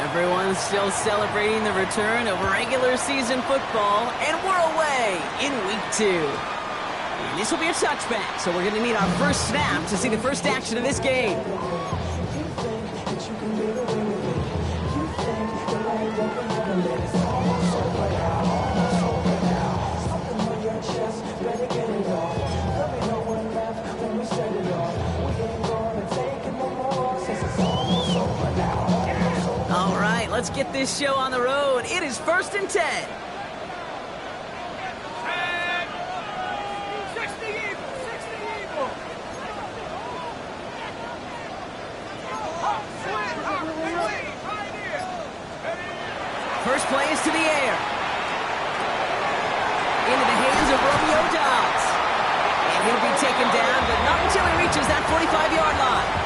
Everyone's still celebrating the return of regular season football, and we're away in week 2. And this will be a touchback, so we're going to need our first snap to see the first action of this game. All right, let's get this show on the road. It is 1st and 10. First play is to the air. Into the hands of Romeo Dobbs. And he'll be taken down, but not until he reaches that 45-yard line.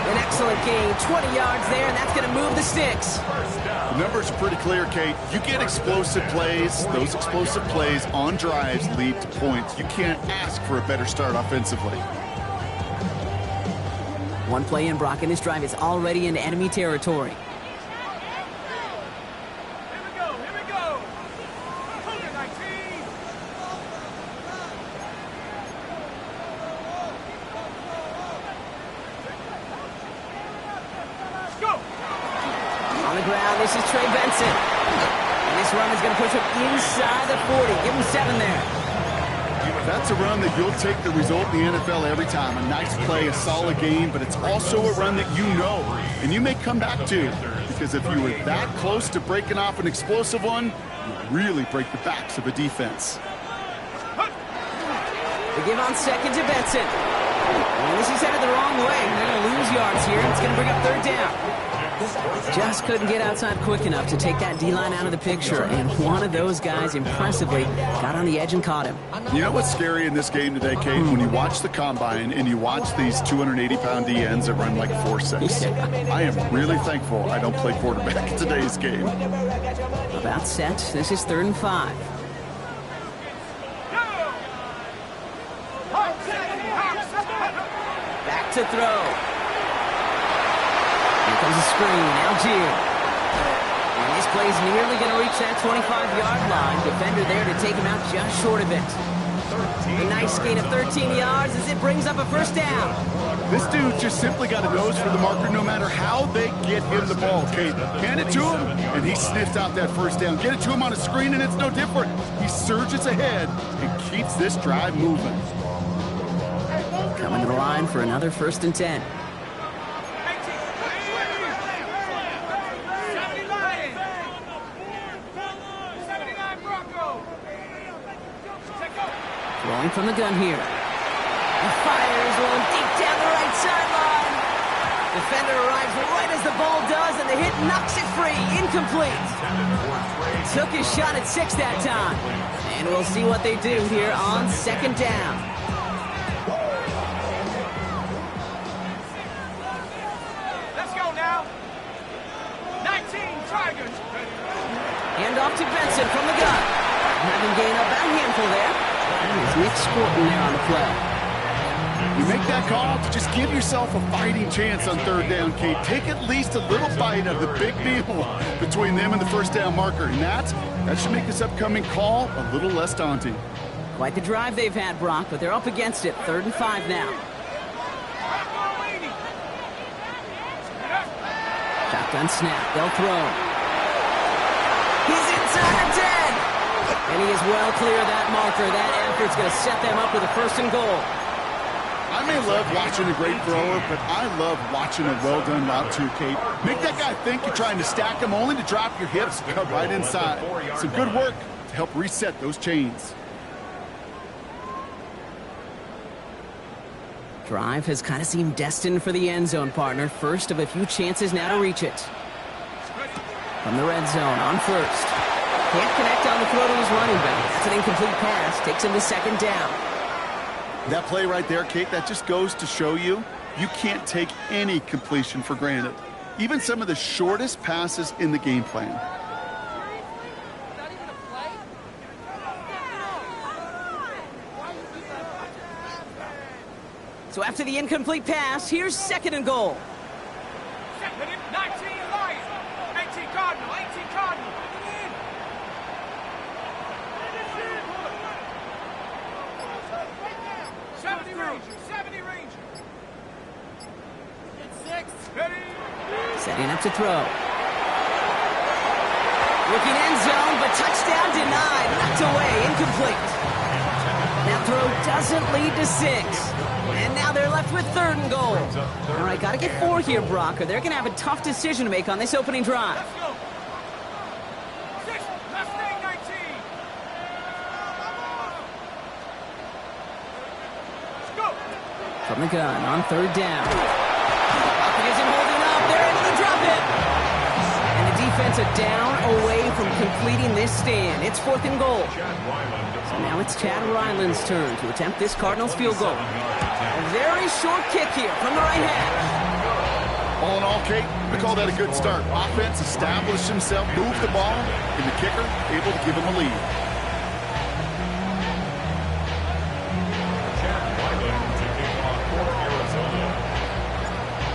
An excellent gain, 20 yards there, and that's going to move the sticks. The numbers are pretty clear, Kate. You get explosive plays. Those explosive plays on drives lead to points. You can't ask for a better start offensively. One play in, Brock, and this drive is already in enemy territory. This is Trey Benson. And this run is going to push him inside the 40. Give him 7 there. That's a run that you'll take the result in the NFL every time. A nice play, a solid game, but it's also a run that you know and you may come back to. Because if you were that close to breaking off an explosive one, you really break the backs of a defense. They give on second to Benson. And this is headed the wrong way. They're going to lose yards here. It's going to bring up 3rd down. Just couldn't get outside quick enough to take that D-line out of the picture, and one of those guys impressively got on the edge and caught him. You know what's scary in this game today, Kate? When you watch the combine and you watch these 280-pound DNs that run like 4.6. I am really thankful I don't play quarterback in today's game. About set. This is 3rd and 5. Back to throw. Comes a screen, Algier. And this play's nearly going to reach that 25-yard line. Defender there to take him out just short of it. A nice gain of 13 yards as it brings up a 1st down. This dude just simply got a nose for the marker no matter how they get him the ball, Kate. Hand it to him, and he sniffs out that 1st down. Get it to him on a screen, and it's no different. He surges ahead and keeps this drive moving. Coming to the line for another 1st and 10. Throwing from the gun here. He fires one deep down the right sideline. Defender arrives right as the ball does, and the hit knocks it free. Incomplete. Took his shot at 6 that time. And we'll see what they do here on 2nd down. Let's go now. 19 Tigers. Hand off to Benson from the gun. Having gained up that handful there. There's Nick Scorton there on the play. You make that call to just give yourself a fighting chance on 3rd down, Kate. Take at least a little bite of the big meal between them and the 1st down marker. And that should make this upcoming call a little less daunting. Quite the drive they've had, Brock, but they're up against it. 3rd and 5 now. Shotgun snap. They'll throw. He's inside the 10. And he is well clear of that marker. That effort's going to set them up with a 1st and goal. I may love watching a great thrower, but I love watching a well-done route too, Kate. Make that guy think you're trying to stack him only to drop your hips right inside. Some good work to help reset those chains. Drive has kind of seemed destined for the end zone, partner. First of a few chances now to reach it. From the red zone on 1st. Can't connect on the throw to his running back. That's an incomplete pass. Takes him to 2nd down. That play right there, Kate, that just goes to show you can't take any completion for granted. Even some of the shortest passes in the game plan. So after the incomplete pass, here's 2nd and goal. 19 Lions. Setting up to throw. Looking end zone, but touchdown denied. Knocked away, incomplete. That throw doesn't lead to 6. And now they're left with 3rd and goal. All right, got to get 4 here, Brock, or they're going to have a tough decision to make on this opening drive. Let's go. 6, last thing, 19. Let's go. From the gun on 3rd down. Optimism holding up. They're able to drop it. And the defense a down away from completing this stand. It's 4th and goal. So now it's Chad Ryland's turn to attempt this Cardinals field goal. A very short kick here from the right hash. All in all, Kate, we call that a good start. Offense established himself, moved the ball, and the kicker able to give him a lead.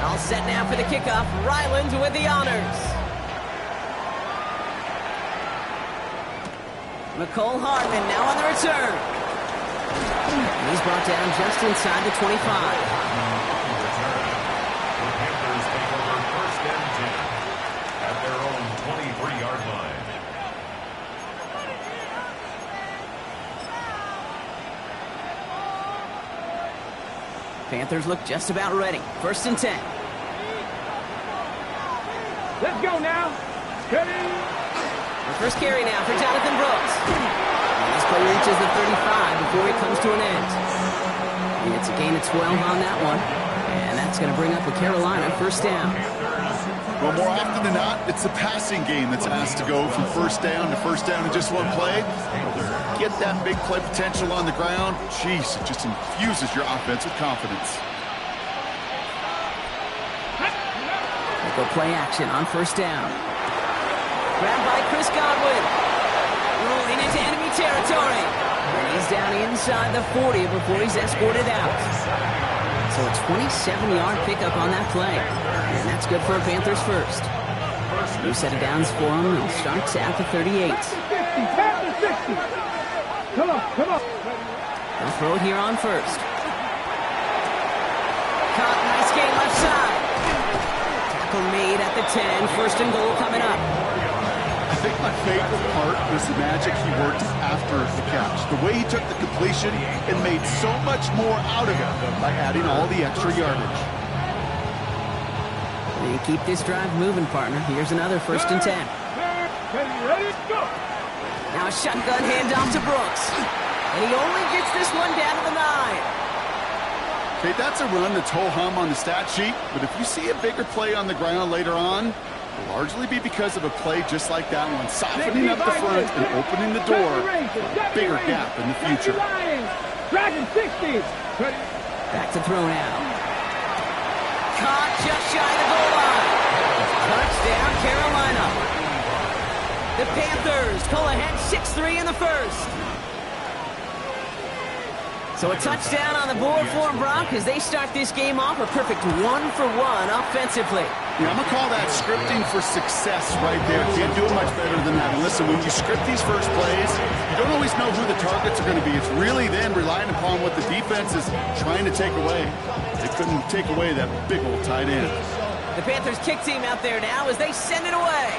All set now for the kickoff. Ryland with the honors. McCole Hardman now on the return. And he's brought down just inside the 25. The Panthers take over 1st and 10 at their own 23-yard line. Panthers look just about ready. 1st and 10. Let's go now. Steady. The first carry now for Jonathan Brooks. And this play reaches the 35 before it comes to an end. And it's a gain of 12 on that one. And that's going to bring up a Carolina 1st down. Well, more often than not, it's the passing game that's asked to go from 1st down to 1st down in just one play. Get that big play potential on the ground. Jeez, it just infuses your offense with confidence. They go play action on 1st down. Grabbed by Chris Godwin. Rolling into enemy territory. And he's down inside the 40 before he's escorted out. So a 27-yard pickup on that play. And that's good for a Panthers 1st. New set of downs for him. He starts at the 38. Come on. They'll throw it here on 1st. Caught, nice gain left side. Tackle made at the 10. 1st and goal coming up. I think my favorite part was the magic he worked after the catch. The way he took the completion and made so much more out of it by adding all the extra yardage. They keep this drive moving, partner. Here's another 1st and 10. Ready, go. Now a shotgun handoff to Brooks. And he only gets this one down to the 9. Okay, that's a run that's ho-hum on the stat sheet, but if you see a bigger play on the ground later on, it'll largely be because of a play just like that one, softening up the front and opening the door for a bigger gap in the future. Dragon 60. Back to throw now. Caught just shy of the goal line. Touchdown, Carolina. The Panthers pull ahead 6-3 in the 1st. So a touchdown on the board for them, Brock, as they start this game off a perfect 1-for-1 offensively. Yeah, I'm going to call that scripting for success right there. Can't do it much better than that. And listen, when you script these first plays, you don't always know who the targets are going to be. It's really then relying upon what the defense is trying to take away. They couldn't take away that big old tight end. The Panthers kick team out there now as they send it away.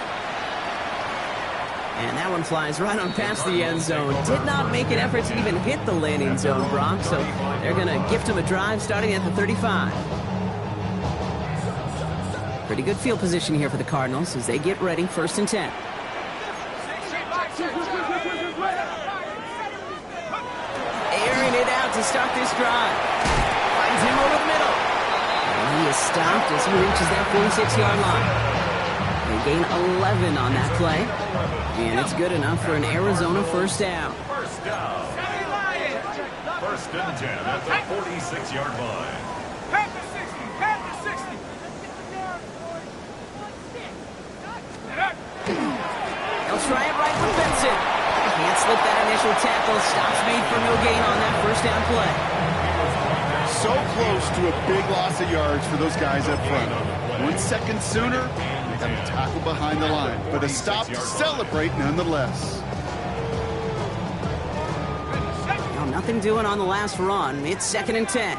And that one flies right on past the end zone. Did not make an effort to even hit the landing zone, Brock. So they're going to gift him a drive starting at the 35. Pretty good field position here for the Cardinals as they get ready, 1st and 10. Airing it out to start this drive. Finds him over the middle. And he is stopped as he reaches that 46-yard line. They gain 11 on that play. And it's good enough for an Arizona 1st down. 1st down. 1st and 10 at the 46-yard line. Panther 60. Panther 60. They'll try it right for Benson. Can't slip that initial tackle. Stops made for no gain on that 1st down play. So close to a big loss of yards for those guys up front. 1 second sooner, they got a tackle behind the line, but a stop to celebrate nonetheless. Now, nothing doing on the last run. It's 2nd and 10.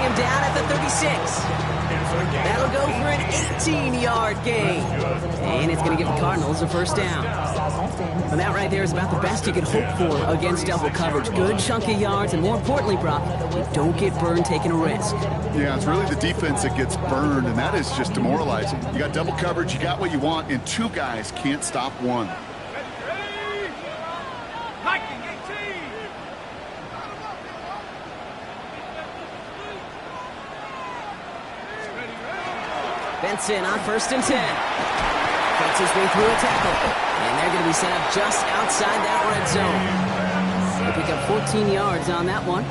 bring him down at the 36. That'll go for an 18-yard gain. And it's going to give the Cardinals a first down. And that right there is about the best you could hope for against double coverage. Good chunk of yards, and more importantly, Brock, you don't get burned taking a risk. Yeah, it's really the defense that gets burned, and that is just demoralizing. You got double coverage, you got what you want, and two guys can't stop one. Benson on 1st and 10. Cuts his way through a tackle. And they're going to be set up just outside that red zone. They pick up 14 yards on that one.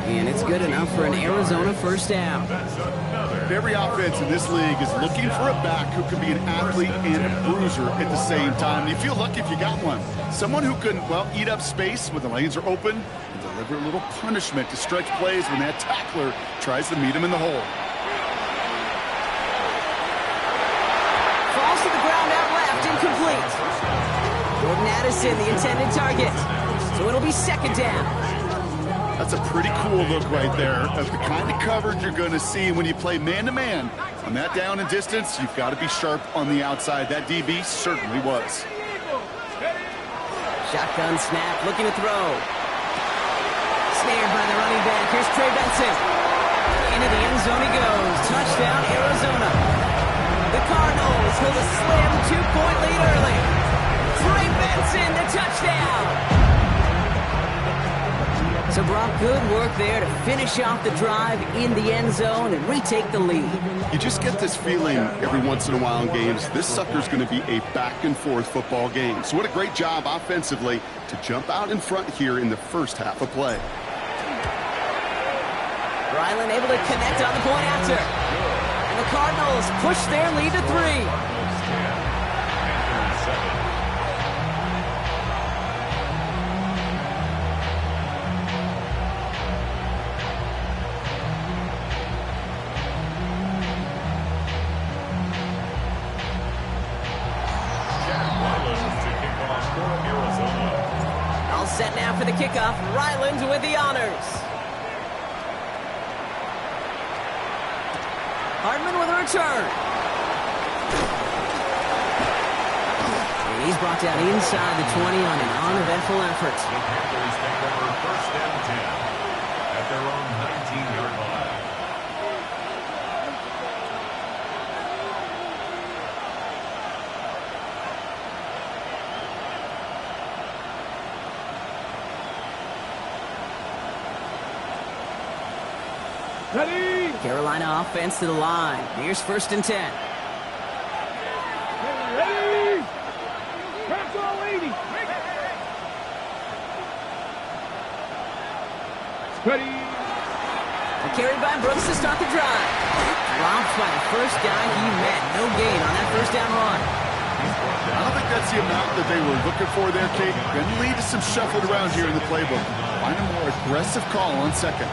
And it's good enough for an Arizona first down. Every offense in this league is looking for a back who can be an athlete and a bruiser at the same time. You feel lucky if you got one. Someone who can, well, eat up space when the lanes are open and deliver a little punishment to stretch plays when that tackler tries to meet him in the hole. Falls to the ground out left, incomplete. Jordan Addison, the intended target. So it'll be second down. That's a pretty cool look right there of the kind of coverage you're going to see when you play man-to-man. On that down and distance, you've got to be sharp on the outside. That DB certainly was. Shotgun snap, looking to throw. Snared by the running back. Here's Trey Benson. Into the end zone he goes. Touchdown, Arizona. The Cardinals hold a slim 2-point lead early. Trey Benson, the touchdown. So, Brock, good work there to finish off the drive in the end zone and retake the lead. You just get this feeling every once in a while in games, this sucker's going to be a back-and-forth football game. So what a great job offensively to jump out in front here in the first half of play. Ryland able to connect on the point after. And the Cardinals push their lead to 3. Set now for the kickoff. Ryland with the honors. Hardman with a return. And he's brought down inside the 20 on an uneventful effort. The Panthers take over 1st and 10 at their own 19-yard line. Ready? Carolina offense to the line. Here's 1st and 10. Ready? Press all 80. Ready? Carried by Brooks to start the drive. Dropped by the first guy he met. No gain on that first down run. I don't think that's the amount that they were looking for there, Kate. Going to lead to some shuffled around here in the playbook. Find a more aggressive call on second.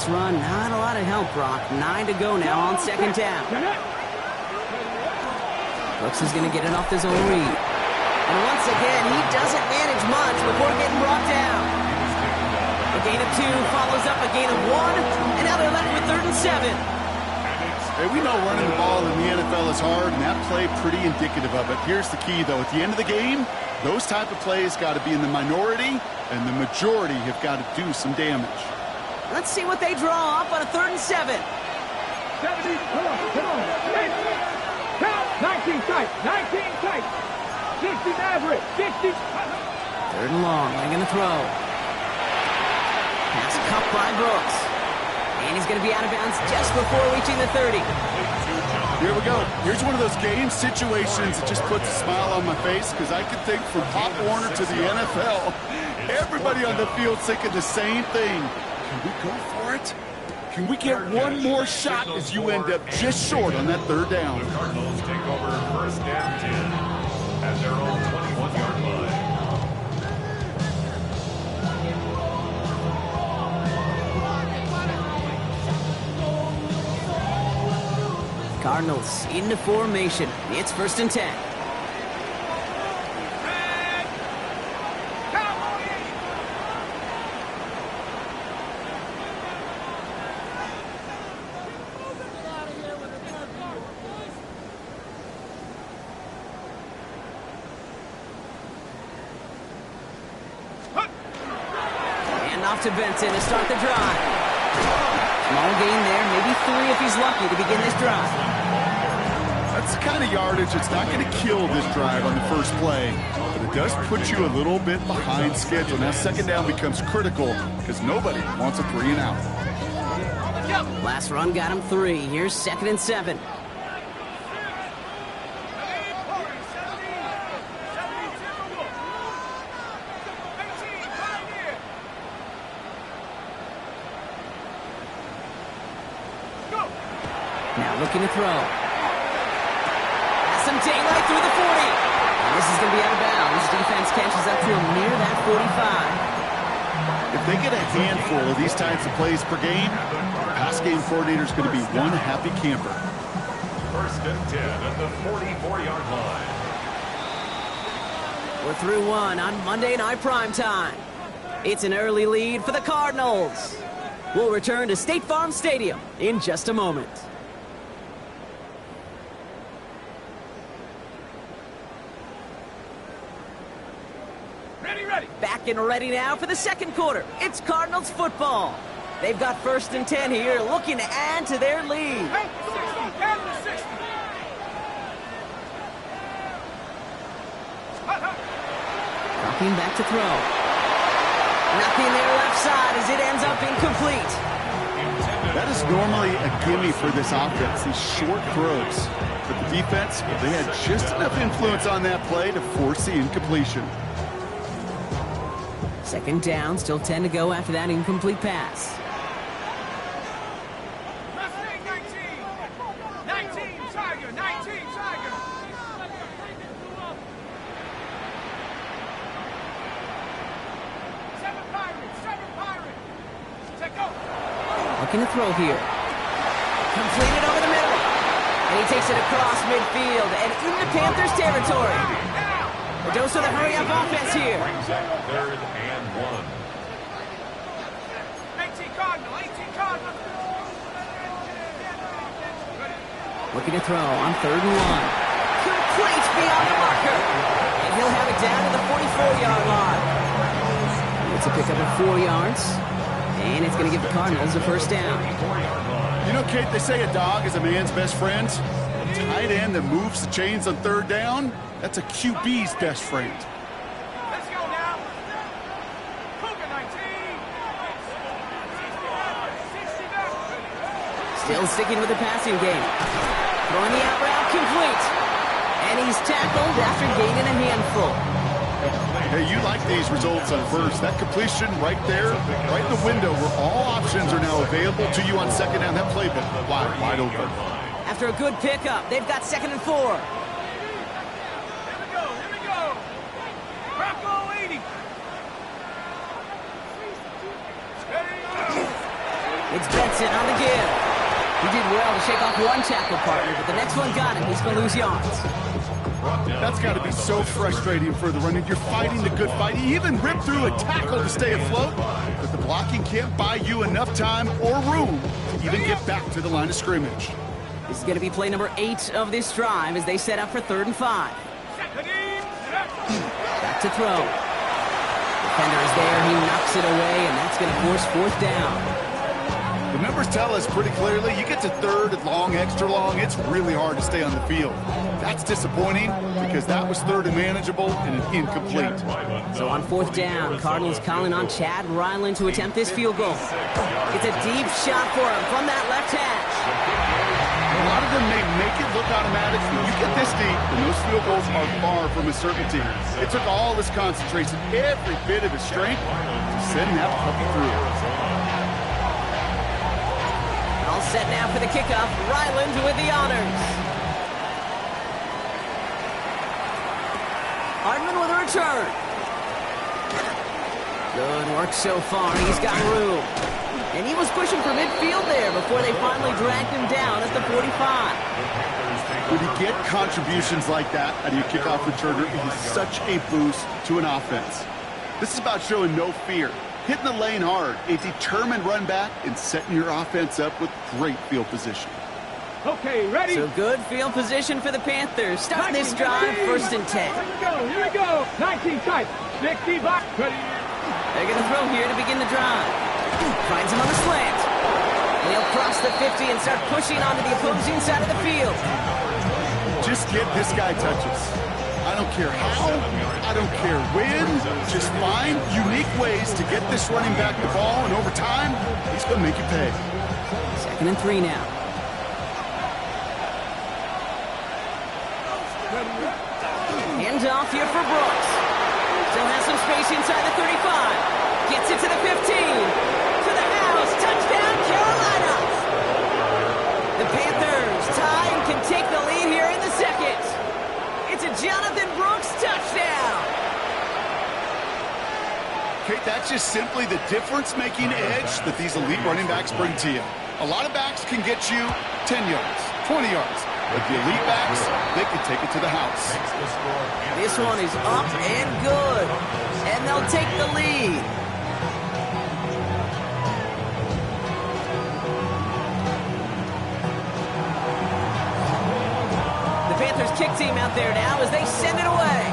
Run, not a lot of help, Brock. 9 to go now on second down. Brooks is going to get it off the zone read. And once again, he doesn't manage much before getting brought down. A gain of 2 follows up a gain of 1, and now they're left with 3rd and 7. Hey, we know running the ball in the NFL is hard, and that play pretty indicative of it. Here's the key, though. At the end of the game, those type of plays got to be in the minority, and the majority have got to do some damage. Let's see what they draw up on a 3rd and 7. 70, come on. Count, 19 tight, 60 Maverick, 60. 3rd and long, they're going to throw. Pass cut by Brooks. And he's going to be out of bounds just before reaching the 30. Here we go. Here's one of those game situations that just puts a smile on my face because I can think from Pop Warner to the NFL, everybody on the field thinking the same thing. Can we go for it? Can we get one more shot as you end up just short on that 3rd down? The Cardinals take over 1st and 10 at their own 21-yard line. Cardinals into formation. It's 1st and 10. Off to Benson to start the drive. Small gain there, maybe 3 if he's lucky to begin this drive. That's the kind of yardage that's not going to kill this drive on the first play, but it does put you a little bit behind schedule. Now 2nd down becomes critical because nobody wants a 3 and out. Last run got him 3. Here's 2nd and 7. Now looking to throw. Has some daylight through the 40. And this is going to be out of bounds. Defense catches up to him near that 45. If they get a handful of these types of plays per game, the pass game coordinator is going to be one happy camper. 1st and 10 at the 44-yard line. We're through 1 on Monday Night Primetime. It's an early lead for the Cardinals. We'll return to State Farm Stadium in just a moment. Back and ready now for the 2nd quarter. It's Cardinals football. They've got 1st and 10 here, looking to add to their lead. Dropping back to throw. Nothing there left side as it ends up incomplete. That is normally a gimme for this offense, these short throws. But the defense, they had just enough influence on that play to force the incompletion. 2nd down, still 10 to go after that incomplete pass. Mustang 19, Tiger, 19, Tiger. Seven Pirates. Take go. Looking to throw here. Completed over the middle. And he takes it across midfield and into Panthers territory. A dose of the hurry-up offense here. 3rd and 1. 18 Cardinal. Looking to throw on 3rd and 1. Complete beyond the marker. And he'll have it down to the 44-yard line. It's a pickup of 4 yards. And it's going to give the Cardinals a 1st down. You know, Kate, they say a dog is a man's best friend. A tight end that moves the chains on 3rd down, that's a QB's best friend. Let's go now. Cougar 19. Still sticking with the passing game. Throwing the out route complete. And he's tackled after gaining a handful. Hey, you like these results on 1st. That completion right there, right in the window where all options are now available to you on 2nd down. That playbook wide open. After a good pickup, they've got 2nd and 4. Here we go. Bronco 80. It's Benson on the give. He did well to shake off one tackle partner, but the next one got him. He's going to lose yards. That's got to be so frustrating for the running. You're fighting the good fight. He even ripped through a tackle to stay afloat, but the blocking can't buy you enough time or room to even get back to the line of scrimmage. This is going to be play number 8 of this drive as they set up for 3rd and 5. Back to throw. Defender is there. He knocks it away, and that's going to force 4th down. The numbers tell us pretty clearly, you get to 3rd and long, extra long, it's really hard to stay on the field. That's disappointing because that was 3rd and manageable and an incomplete. So on 4th down, Cardinals calling on Chad Ryland to attempt this field goal. It's a deep shot for him from that left hash. A lot of them may make it look automatic. When you get this deep, and those field goals are far from a certainty. It took all his concentration, every bit of his strength to send that puppy through. All set now for the kickoff. Ryland with the honors. Hardman with a return. Good work so far. He's got room. And he was pushing for midfield there before they finally dragged him down at the 45. When you get contributions like that out of your kickoff returner, it is such a boost to an offense. This is about showing no fear, hitting the lane hard, a determined run back, and setting your offense up with great field position. Okay, ready? So good field position for the Panthers. Starting this drive, 1st and 10. Here we go. 19 tight. 60 box. Ready. They're going to throw here to begin the drive. Finds him on the slant. And he'll cross the 50 and start pushing onto the opposing side of the field. Just get this guy touches. I don't care how, I don't care when. Just find unique ways to get this running back the ball, and over time, he's going to make you pay. 2nd and 3 now. Hands off here for Brooks. Still has some space inside the 35. Gets it to the 15. To the house. Touchdown, Carolina. The Panthers tie and can take the lead here in the 2nd. It's a Jonathan Brooks touchdown. Kate, that's just simply the difference-making edge that these elite running backs bring to you. A lot of backs can get you 10 yards, 20 yards. But the elite backs, they can take it to the house. This one is up and good. And they'll take the lead. The Panthers kick team out there now as they send it away.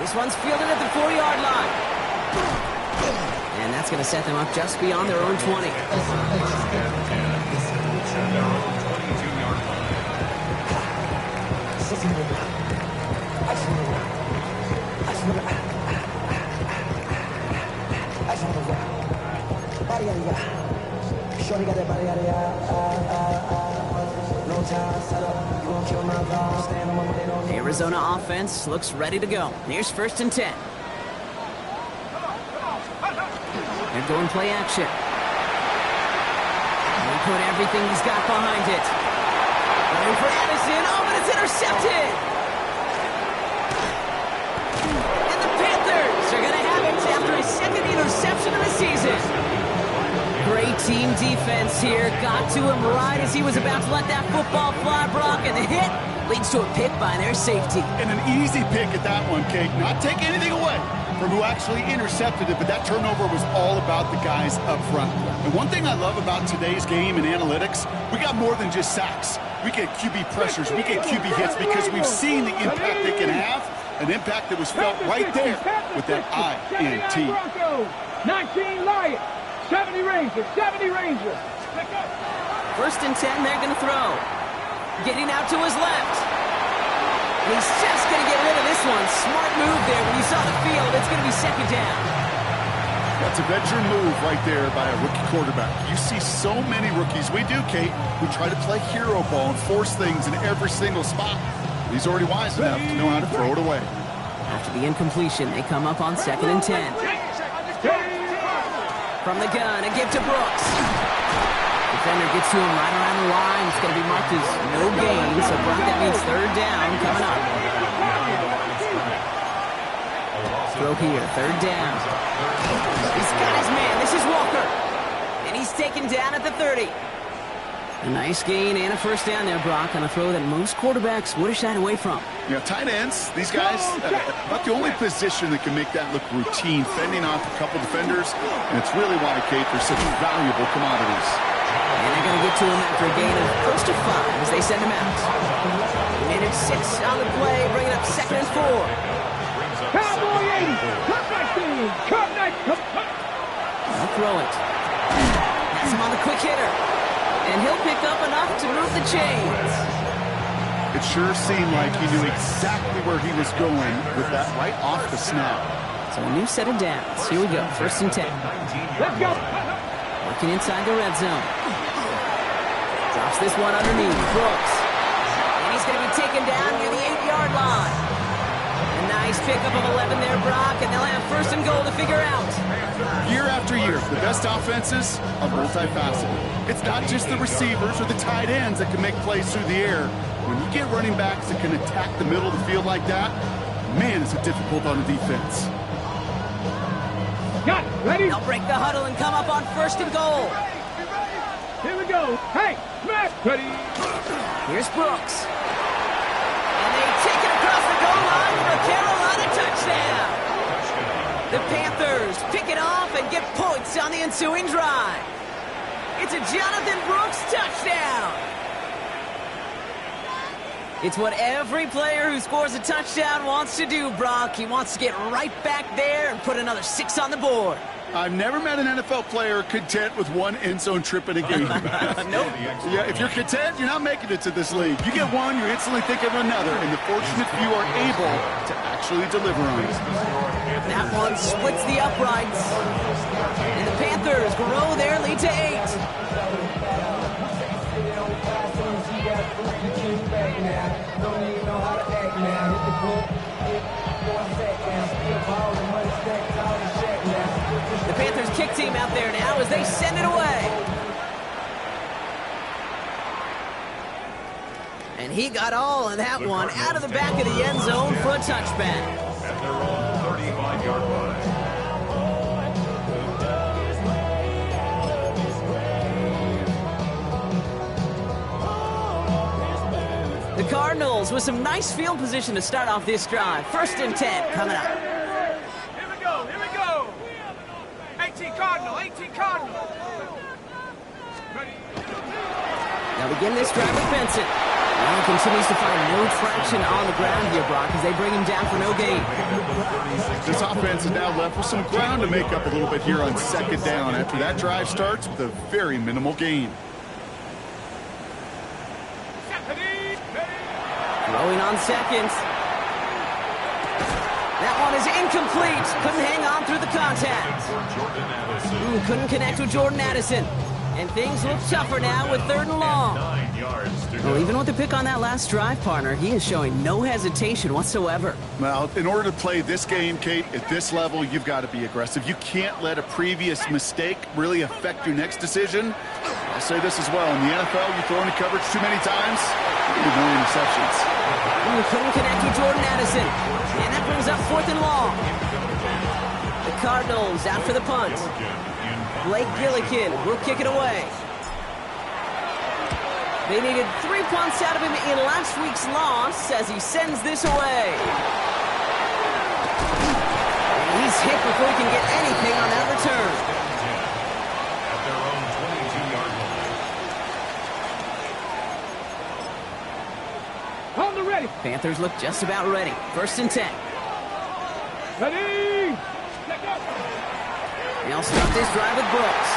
This one's fielded at the 4-yard line. And that's going to set them up just beyond their own 20. The Arizona offense looks ready to go. Here's 1st and 10. They're going play action. And he put everything he's got behind it. Going for Addison. Oh, but it's intercepted. And the Panthers are going to have it after his 2nd interception of the season. Great team defense here. Got to him right as he was about to let that football fly, Brock, and the hit leads to a pick by their safety. And an easy pick at that one, Kate. Not taking anything away from who actually intercepted it, but that turnover was all about the guys up front. And one thing I love about today's game and analytics, we got more than just sacks. We get QB pressures, we get QB hits because we've seen the impact they can have, an impact that was felt right there with that INT. 19 Lions, 70 Rangers, 70 Rangers. 1st and 10, they're going to throw. Getting out to his left. He's just going to get rid of this one. Smart move there when you saw the field. It's going to be 2nd down. That's a veteran move right there by a rookie quarterback. You see so many rookies, we do, Kate, who try to play hero ball and force things in every single spot. He's already wise enough to know how to throw it away. After the incompletion, they come up on 2nd and 10. From the gun, a give to Brooks. Defender gets to him right around the line. It's going to be marked as no gain, so Brock, that means 3rd down coming up. Throw here, 3rd down. He's got his man. This is Walker. And he's taken down at the 30. A nice gain and a 1st down there, Brock, on a throw that most quarterbacks would have shied away from. You know, tight ends, these guys, about the only position that can make that look routine, fending off a couple defenders, and it's really why, Kate, they're such valuable commodities. And they're going to get to him after a gain of close to 5 as they send him out. Minute 6 on the play, bringing up 2nd and 4. Cowboy 80, come back team, come next. I'll throw it. Has him on the quick hitter. And he'll pick up enough to move the chains. It sure seemed like he knew exactly where he was going with that right off the snap. So a new set of downs. Here we go, 1st and 10. Let's go. Working inside the red zone. Drops this one underneath. Brooks. And he's going to be taken down near the 8-yard line. A nice pickup of 11 there, Brock, and they'll have 1st and goal to figure out. Year after year, the best offenses are multifaceted. It's not just the receivers or the tight ends that can make plays through the air. When you get running backs that can attack the middle of the field like that, man, is it difficult on the defense. Got it. Ready? They'll break the huddle and come up on 1st and goal. Here we we go. Hey, smash. Ready. Here's Brooks. And they take it across the goal line for a Carolina touchdown. The Panthers pick it off and get points on the ensuing drive. It's a Jonathan Brooks touchdown. It's what every player who scores a touchdown wants to do, Brock. He wants to get right back there and put another 6 on the board. I've never met an NFL player content with one end zone trip in a game. Nope. Yeah, if you're content, you're not making it to this league. You get one, you instantly think of another, and the fortunate few are able to actually deliver on it. That one splits the uprights. And the Panthers grow their lead to 8. The Panthers kick team out there now as they send it away. And he got all of that one out of the back of the end zone for a touchback. At their own 35-yard line. The Cardinals with some nice field position to start off this drive. 1st and 10 coming up. Here we go. Here we go. 18 Cardinal. 18 Cardinal. Ready. Now begin this drive with Benson. Now he continues to find no traction on the ground here, Brock, as they bring him down for no gain. This offense is now left with some ground to make up a little bit here on 2nd down after that drive starts with a very minimal gain. Throwing on 2nd. That one is incomplete. Couldn't hang on through the contact. Couldn't connect with Jordan Addison. And things look tougher now with 3rd and long. Well, even with the pick on that last drive, partner, he is showing no hesitation whatsoever. Well, in order to play this game, Kate, at this level, you've got to be aggressive. You can't let a previous mistake really affect your next decision. I'll say this as well. In the NFL, you throw into coverage too many times, you get no interceptions. Couldn't connect with Jordan Addison. And that brings up 4th and long. The Cardinals out for the punt. Blake Gillikin will kick it away. They needed 3 punts out of him in last week's loss as he sends this away. And he's hit before he can get anything on that return. At their own 22-yard line. On the ready. Panthers look just about ready. 1st and 10. Ready. Let go. They'll start this drive with Brooks.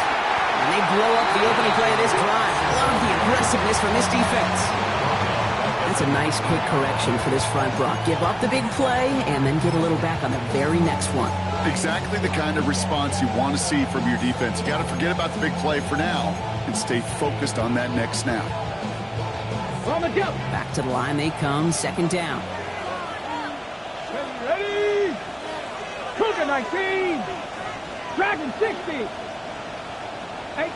And they blow up the opening play of this drive. Love the aggressiveness from this defense. That's a nice quick correction for this front, Brock. Give up the big play and then get a little back on the very next one. Exactly the kind of response you want to see from your defense. You got to forget about the big play for now and stay focused on that next snap. On the go. Back to the line they come, 2nd down. Ready. Cougar 19. Dragon 60. 18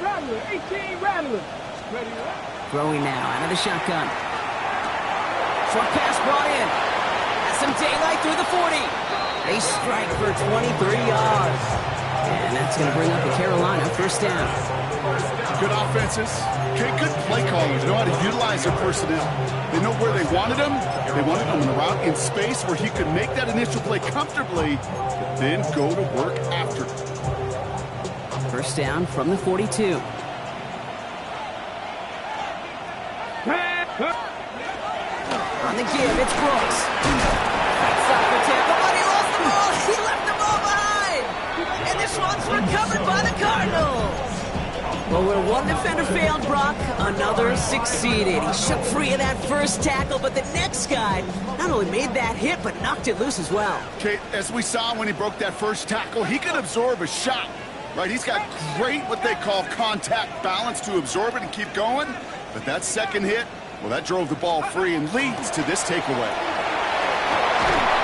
Rattler. 18 Rattler. Ready. Throwing now out of the shotgun. Short pass brought in. Has some daylight through the 40. They strike for 23 yards. And that's going to bring up the Carolina 1st down. Good offenses. Okay, good play callers know how to utilize their personnel. They know where they wanted them. They wanted them on the route in space where he could make that initial play comfortably, but then go to work after. 1st down from the 42. On the give, it's Brooks. That's up for Tampa, but he lost the ball. He left the ball behind. And this one's recovered by the Cardinals. Well, where one defender failed, Brock, another succeeded. He shook free of that first tackle, but the next guy not only made that hit, but knocked it loose as well. Okay, as we saw when he broke that first tackle, he could absorb a shot, right? He's got great, what they call contact balance to absorb it and keep going. But that second hit, well, that drove the ball free and leads to this takeaway.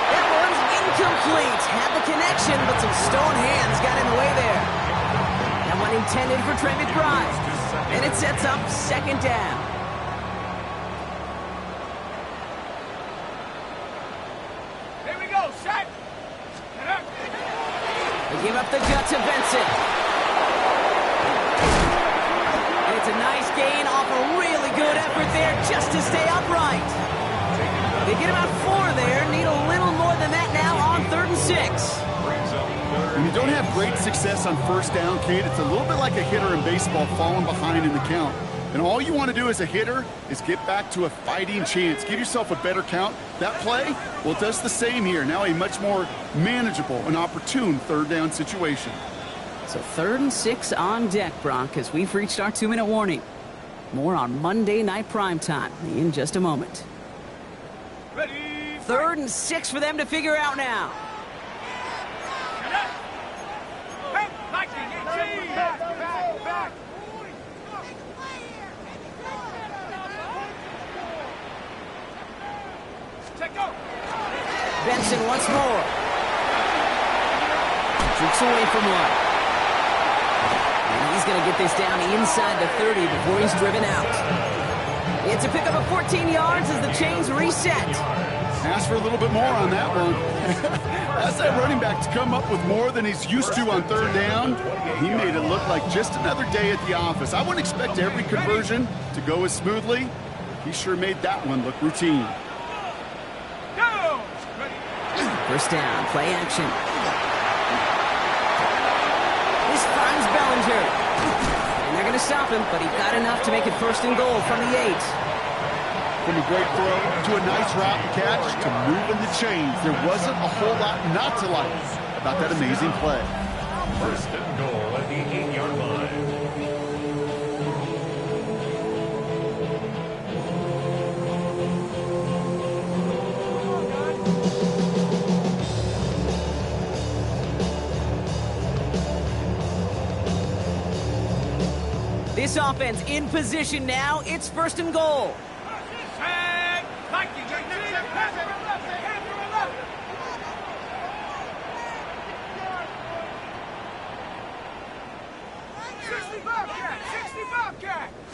That one's incomplete. Had the connection, but some stone hands got in the way there. That one intended for Trey McBride. And it sets up 2nd down. Here we go. Set. They give up the gut to Benson. And That's a nice gain off a really good effort there just to stay upright. They get about 4 there. Need a little more than that now on 3rd and 6. When you don't have great success on first down, Kate, it's a little bit like a hitter in baseball falling behind in the count. And all you want to do as a hitter is get back to a fighting chance. Give yourself a better count. That play, well, it does the same here. Now a much more manageable and opportune 3rd down situation. So 3rd and 6 on deck, Brock, as we've reached our 2-minute warning. More on Monday Night Primetime in just a moment. Ready. 3rd and 6 for them to figure out now. Hey, Viking, 18. Back. Take go. Benson once more. Jukes away from one. And he's going to get this down inside the 30 before he's driven out. It's a pickup of 14 yards as the chains reset. Ask for a little bit more on that one. Ask that running back to come up with more than he's used to on 3rd down. He made it look like just another day at the office. I wouldn't expect every conversion to go as smoothly. He sure made that one look routine. Go. First down, play action. This finds Bellinger. And they're going to stop him, but he got enough to make it 1st and goal from the 8. From a great throw to a nice route and catch to moving the chains. There wasn't a whole lot not to like about that amazing play. 1st and goal at the 8-yard line. This offense in position now. It's 1st and goal. Viking, 18.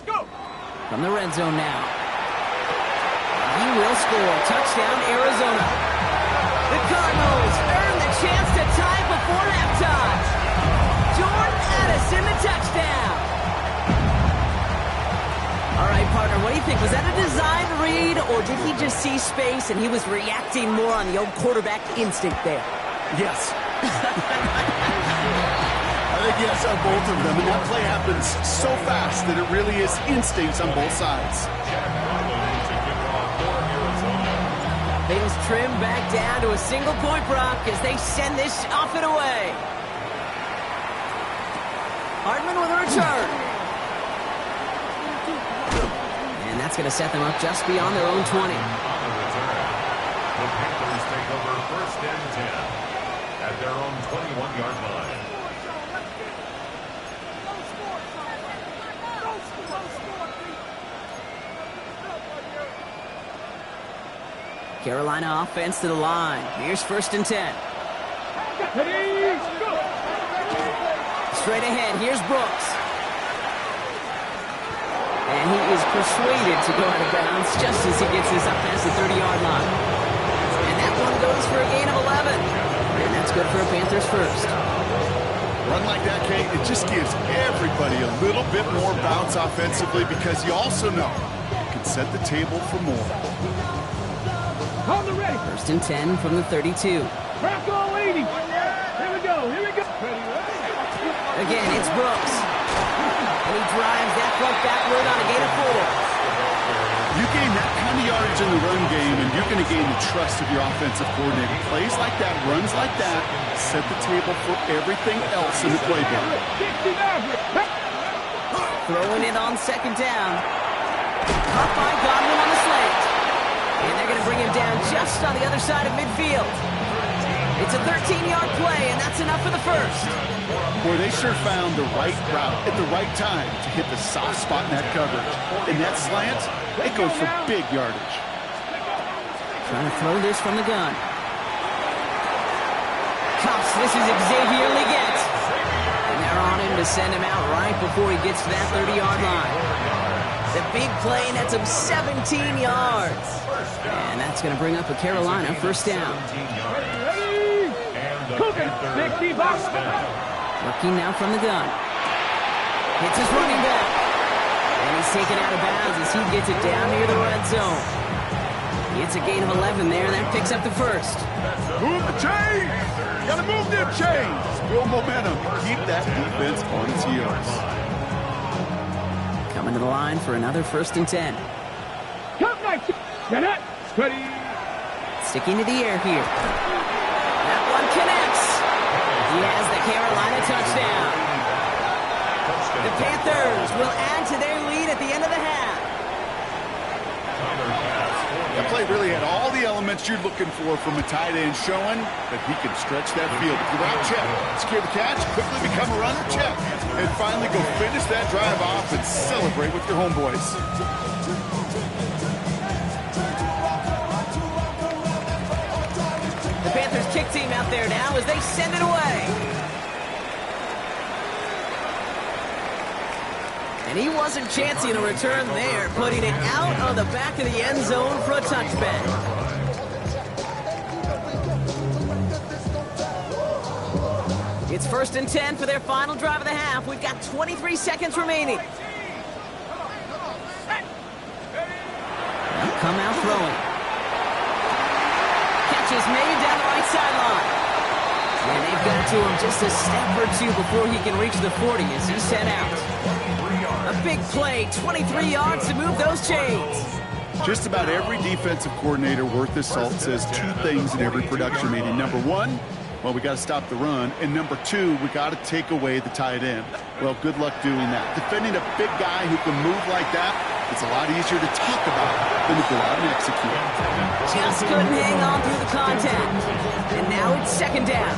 Go. From the red zone now. He will score. Touchdown, Arizona. The Cardinals earn the chance to tie before halftime. Jordan Addison, the touchdown. All right, partner, what do you think? Was that a design read, or did he just see space and he was reacting more on the old quarterback instinct there? Yes. I think yes on both of them, and that play happens so fast that it really is instincts on both sides. Things trim back down to a single point, Brock, as they send this off and away. Hartman with a return. And that's going to set them up just beyond their own 20. On the return, the Panthers take over 1st and 10 at their own 21-yard line. Carolina offense to the line. Here's 1st and 10. Straight ahead, here's Brooks. And he is persuaded to go out of bounds just as he gets this up past the 30-yard line. And that one goes for a gain of 11. And that's good for a Panthers 1st. Run like that, Kate, it just gives everybody a little bit more bounce offensively because you also know you can set the table for more. On the ready. 1st and 10 from the 32. Crack all 80. Here we go. Again, it's Brooks. And he drives that front backward on a gain of 4. You gain that kind of yardage in the run game, and you're going to gain the trust of your offensive coordinator. Plays like that, runs like that, set the table for everything else in the playbook. Throwing it on 2nd down. Caught by Godwin on the slant. And they're going to bring him down just on the other side of midfield. It's a 13-yard play, and that's enough for the 1st. Boy, they sure found the right route at the right time to hit the soft spot in that coverage. And that slant, it goes for big yardage. Trying to throw this from the gun. Cuffs, this is Xavier Leggett. And they're on him to send him out right before he gets to that 30-yard line. The big play nets him 17 yards. And that's going to bring up a Carolina 1st down. Working now from the gun. Hits his running back. taken out of bounds as he gets it down near the red zone. It's a gain of 11 there, and that picks up the first. Move the chains! Gotta move them chains! Build momentum. Keep that defense on its heels. Coming to the line for another 1st and 10. Get it! Ready! Sticking to the air here. That one connects. He has the Carolina touchdown. The Panthers will add to their lead at the end of the half. That play really had all the elements you're looking for from a tight end, showing that he can stretch that field. Route check, secure the catch, quickly become a runner, check, and finally go finish that drive off and celebrate with your homeboys. The Panthers kick team out there now as they send it away. And he wasn't chancing a return there, putting it out on the back of the end zone for a touchback. It's 1st and 10 for their final drive of the half. We've got 23 seconds remaining. They'll come out throwing. Catch is made down the right sideline. And they've got to him just a step or two before he can reach the 40 as he's set out. A big play, 23 yards to move those chains. Just about every defensive coordinator worth his salt says two things in every production meeting. Number one, well, we got to stop the run. And number two, we got to take away the tight end. Well, good luck doing that. Defending a big guy who can move like that, it's a lot easier to talk about than to go out and execute. Just couldn't hang on through the contact. And now it's 2nd down.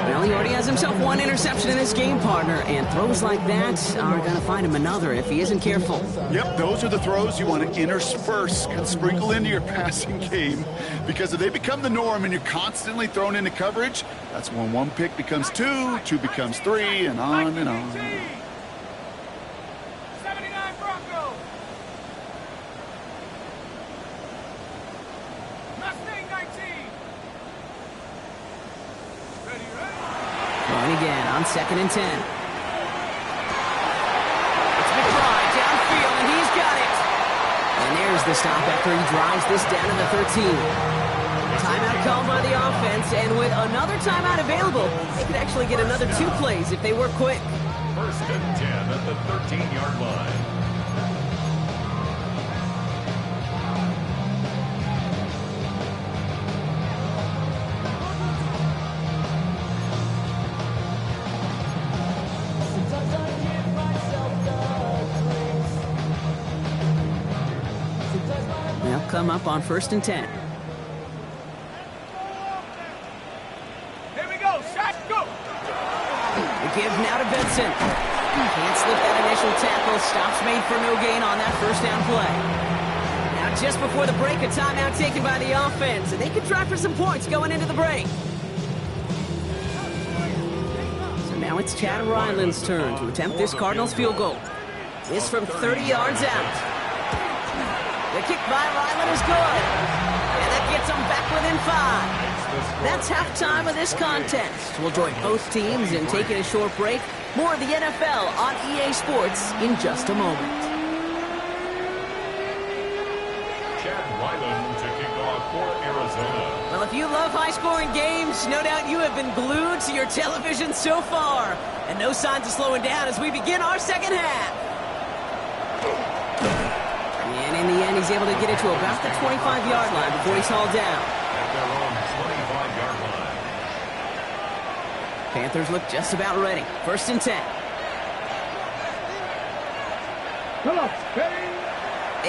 Well, he already has himself one interception in this game, partner, and throws like that are going to find him another if he isn't careful. Yep, those are the throws you want to intersperse and sprinkle into your passing game, because if they become the norm and you're constantly thrown into coverage, that's when one pick becomes two, two becomes three, and on and on. 79 Broncos! Mustang 19! Ready, ready? Going again on 2nd and 10. It's McBride downfield, and he's got it. And there's the stop after he drives this down to the 13. Timeout called by the offense, and with another timeout available, they could actually get another 2 plays if they work quick. 1st and 10 at the 13-yard line. They'll come up on 1st and 10. Here we go, shot, go! The give now to Benson. Can't slip that initial tackle. Stops made for no gain on that 1st down play. Now just before the break, a timeout taken by the offense, and they could try for some points going into the break. So now it's Chad Ryland's turn to attempt this Cardinals field goal. This from 30 yards out. The kick by Ryland is good. And that gets them back within 5. That's halftime of this contest. We'll join both teams in taking a short break. More of the NFL on EA Sports in just a moment. Chad Ryland to kick off for Arizona. Well, if you love high-scoring games, no doubt you have been glued to your television so far. And no signs of slowing down as we begin our 2nd half. And in the end, he's able to get it to about the 25-yard line before he's hauled down. At their own 25-yard line. Panthers look just about ready. 1st and 10. Come on, ready?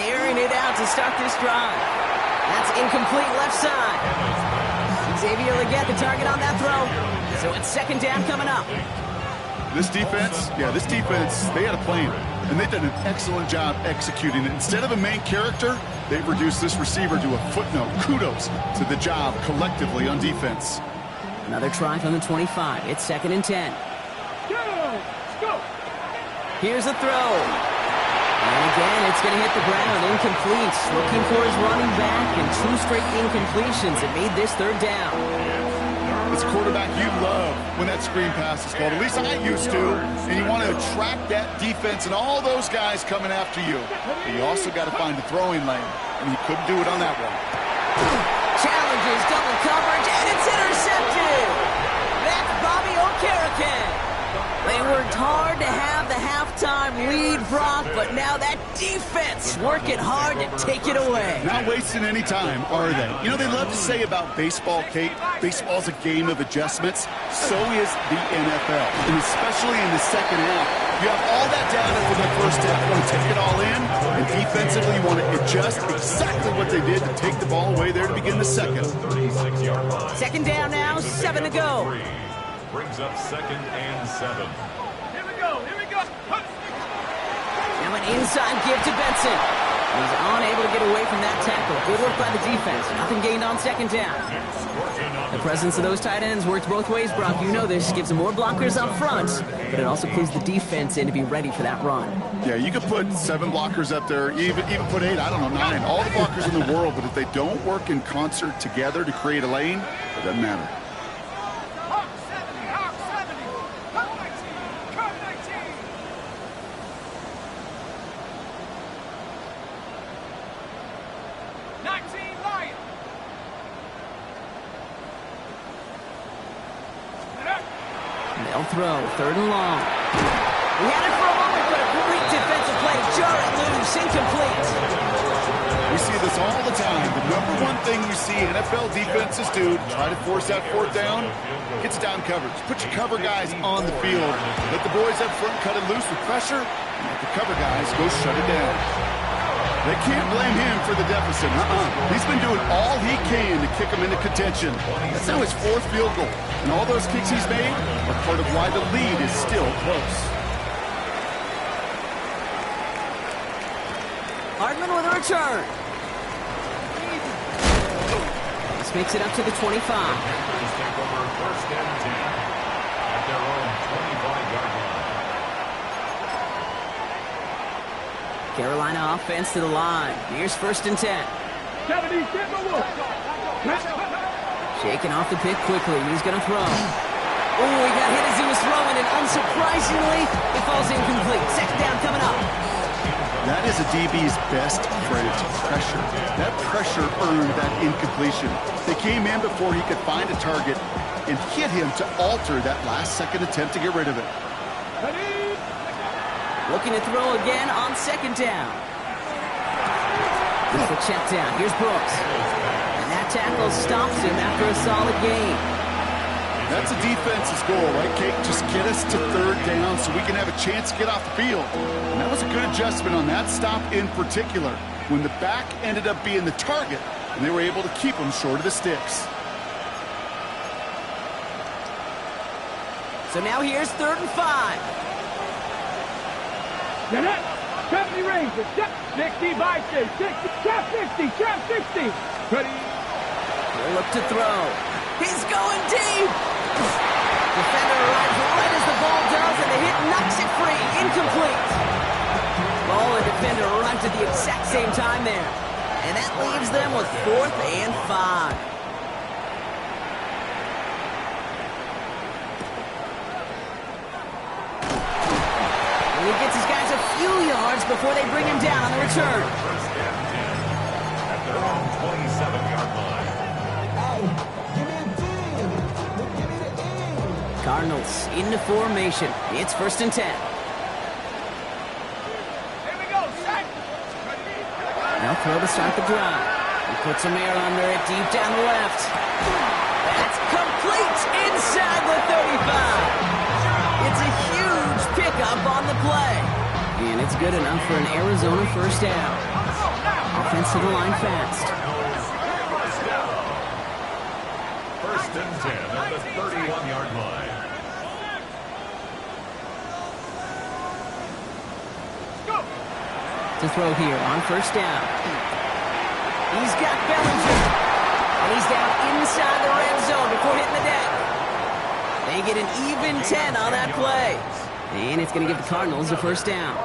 Airing it out to start this drive. That's incomplete left side. Xavier Legette, the target on that throw. So it's 2nd down coming up. This defense, they had a plan, and they've done an excellent job executing it. Instead of a main character, they've reduced this receiver to a footnote. Kudos to the job collectively on defense. Another try from the 25. It's 2nd and 10. Go! Here's a throw. And again, it's going to hit the ground. Incomplete. Looking for his running back, and 2 straight incompletions that made this 3rd down. The as a quarterback, you love when that screen pass is called. At least I used to. And you want to attract that defense and all those guys coming after you. But you also got to find the throwing lane. And he couldn't do it on that one. Challenges double coverage, and it's intercepted. That's Bobby Okereke. They worked hard to have the halftime lead, Brock, but now that defense working hard to take it away. Not wasting any time, are they? You know, they love to say about baseball, Kate, baseball's a game of adjustments. So is the NFL, and especially in the second half. You have all that data from the first half. You want to take it all in, and defensively you want to adjust exactly what they did to take the ball away there to begin the second. Second down now, 7 to go. Brings up 2nd and 7. Here we go. Here we go. Now an inside give to Benson. He's unable to get away from that tackle. Good work by the defense. Nothing gained on second down. The presence of those tight ends works both ways, Brock. You know this. Gives them more blockers up front, but it also clues the defense in to be ready for that run. Yeah, you could put 7 blockers up there, even put 8, I don't know, 9. All the blockers in the world, but if they don't work in concert together to create a lane, it doesn't matter. They'll throw, 3rd and long. He had it for a moment, but a great defensive play. Jar it loose, incomplete. We see this all the time. The number one thing we see NFL defenses do to try to force that 4th down, gets down coverage. Put your cover guys on the field. Let the boys up front cut it loose with pressure, and let the cover guys go shut it down. They can't blame him for the deficit. He's been doing all he can to kick them into contention. That's now his 4th field goal. And all those kicks he's made are part of why the lead is still close. Hardman with a return. This makes it up to the 25. Take over 1st and 10 at their own 25-yard line. Carolina offense to the line. Here's 1st and 10. Shaking off the pick quickly. He's going to throw. Oh, he got hit as he was throwing, and unsurprisingly, it falls incomplete. 2nd down coming up. That is a DB's best friend, pressure. That pressure earned that incompletion. They came in before he could find a target and hit him to alter that last-second attempt to get rid of it. Looking to throw again on 2nd down. With the check down. Here's Brooks. And that tackle stops him after a solid gain. That's a defense's goal, right, Kate? Just get us to 3rd down so we can have a chance to get off the field. And that was a good adjustment on that stop in particular, when the back ended up being the target, and they were able to keep him short of the sticks. So now here's 3rd and 5. Now that 70 Rangers, 60 Vikings, 60, trap 60, trap 60. Ready? He'll look to throw. He's going deep. Defender arrives right as the ball does, and the hit knocks it free. Incomplete. Ball and defender arrived at the exact same time there. And that leaves them with 4th and 5. He gets his guys a few yards before they bring him down on the return. 1st and 10 at their own 27-yard line. Cardinals into formation. It's 1st and 10. Here we go, set. Now throw to start the drive. He puts some air under it deep down the left. That's complete inside the 35. It's a huge pickup on the play. And it's good enough for an Arizona 1st down. Offense to the line fast. 1st and 10 at the 31-yard line. To throw here on 1st down. He's got Bellinger. And he's down inside the red zone before hitting the deck. They get an even 10 on that play. And it's going to give the Cardinals a 1st down.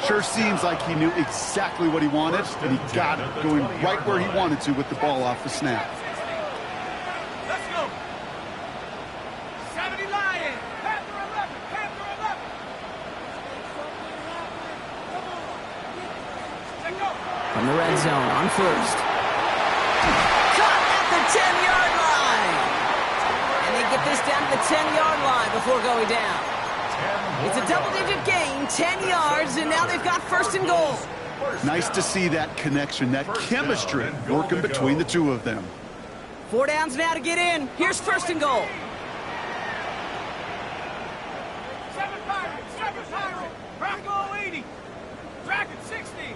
Sure seems like he knew exactly what he wanted, and he got it, going right where he wanted to with the ball off the snap. Let's go. From the red zone on first. Caught at the 10-yard line. And they get this down to the 10-yard line before going down. It's a double-digit gain, 10 yards, and now they've got first and goal. Nice to see that connection, that chemistry working between the two of them. 4 downs now to get in. Here's first and goal. 7 Pirates, 7 Pirates. Bracco 80. Dragon 60.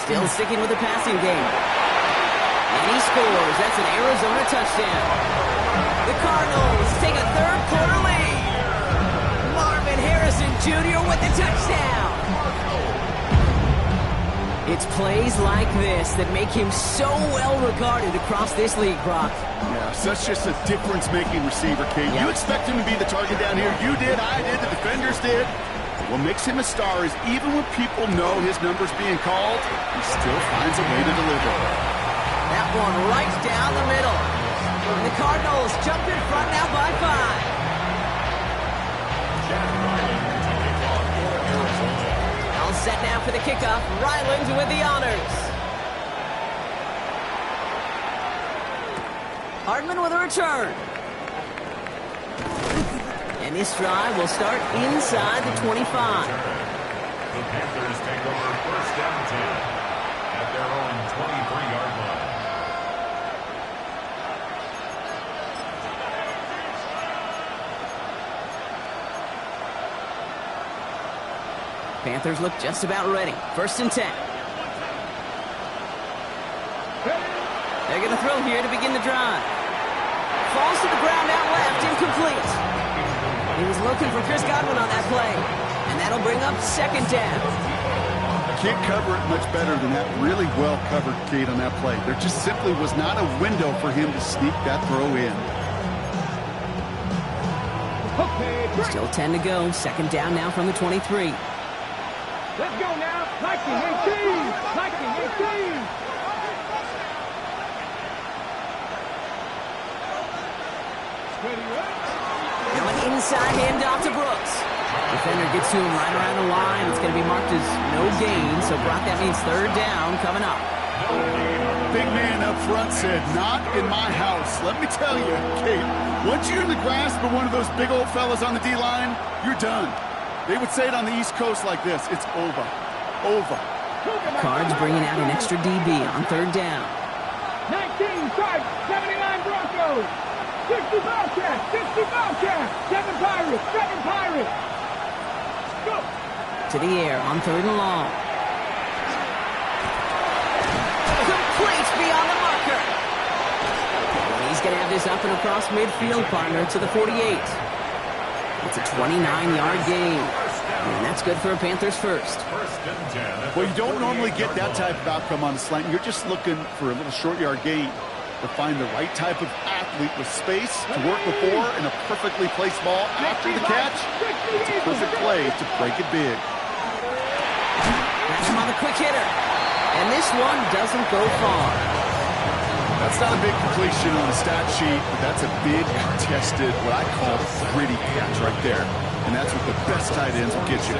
Still sticking with the passing game. And he scores. That's an Arizona touchdown. The Cardinals take a third-quarter lead. Marvin Harrison Jr. with the touchdown. It's plays like this that make him so well regarded across this league, Brock. Yeah, such just a difference-making receiver, Kate. Yeah. You expect him to be the target down here. You did, I did, the defenders did. What makes him a star is even when people know his number's being called, he still finds a way to deliver. That one right down the middle. And the Cardinals jump in front now by 5. All set now for the kickoff. Ryland with the honors. Hardman with a return. And this drive will start inside the 25. The Panthers take over first and 10 at their own 23-yard line. Panthers look just about ready. First and 10. They're going to throw here to begin the drive. Falls to the ground out left, incomplete. He was looking for Chris Godwin on that play. And that'll bring up second down. Can't cover it much better than that. Really well covered, Kate, on that play. There just simply was not a window for him to sneak that throw in. Still 10 to go. Second down now from the 23. Let's go now. Lightning 18. Lightning 18. Now an inside handoff to Brooks. Defender gets to him right around the line. It's going to be marked as no gain. So, Brock, that means third down coming up. Big man up front said, not in my house. Let me tell you, Kate, once you're in the grasp of one of those big old fellas on the D-line, you're done. They would say it on the East Coast like this. It's over. Over. Cards bringing out an extra DB on third down. 19 Sharks, 79 Broncos. 60 Bobcats, 60 Bobcats. 7 Pirates, 7 Pirates. Go. To the air on third and long. Complete beyond the marker. And he's going to have this up and across midfield, partner, to the 48. It's a 29-yard gain. And that's good for a Panthers first. Well, you don't normally get that type of outcome on a slant. You're just looking for a little short yard gain. To find the right type of athlete with space to work before and a perfectly placed ball after the catch. It's a perfect play to break it big. That's him on the quick hitter. And this one doesn't go far. That's not a big completion on the stat sheet, but that's a big contested, what I call gritty catch right there. And that's what the best tight ends will get you.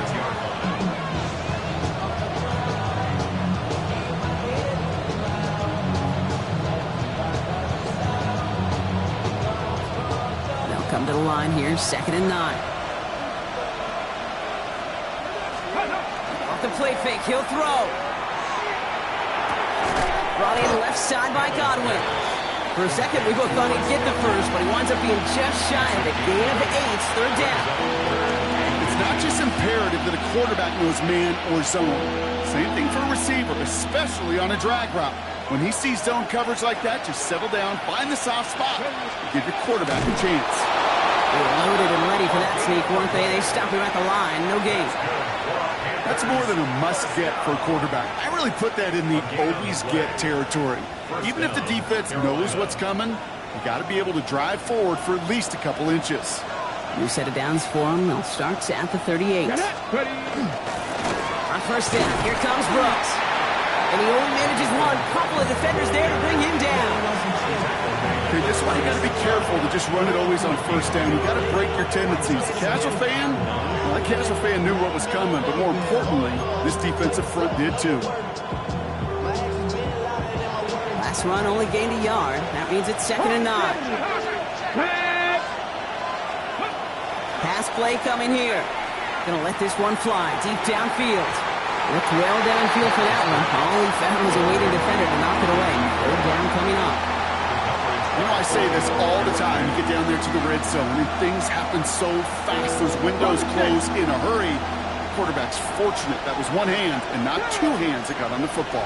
They'll come to the line here, 2nd and 9. Off the play fake, he'll throw. Brought in left side by Godwin. For a second, we both thought he'd get the first, but he winds up being just shy of a gain of 8, third down. It's not just imperative that a quarterback knows man or zone. Same thing for a receiver, especially on a drag route. When he sees zone coverage like that, just settle down, find the soft spot, and give your quarterback a chance. They were loaded and ready for that sneak, weren't they? They stopped him at the line, no gain. That's more than a must-get for a quarterback. I really put that in the always-get territory. Even if the defense knows what's coming, you got to be able to drive forward for at least a couple inches. New set of downs for him. They'll start at the 38. On first down, here comes Brooks. And he only manages one. Couple of defenders there to bring him down. Okay, this is why you got to be careful to just run it always on first down. You got to break your tendencies. The casual fan, well, that casual fan knew what was coming, but more importantly, this defensive front did too. Last run only gained a yard. That means it's 2nd and 9. Pass play coming here. Gonna let this one fly deep downfield. Looked well downfield for that one. All he found was a waiting defender to knock it away. 3rd down coming up. You know, I say this all the time. You get down there to the red zone, and things happen so fast. Those windows close in a hurry. Quarterback's fortunate that was one hand and not two hands that got on the football.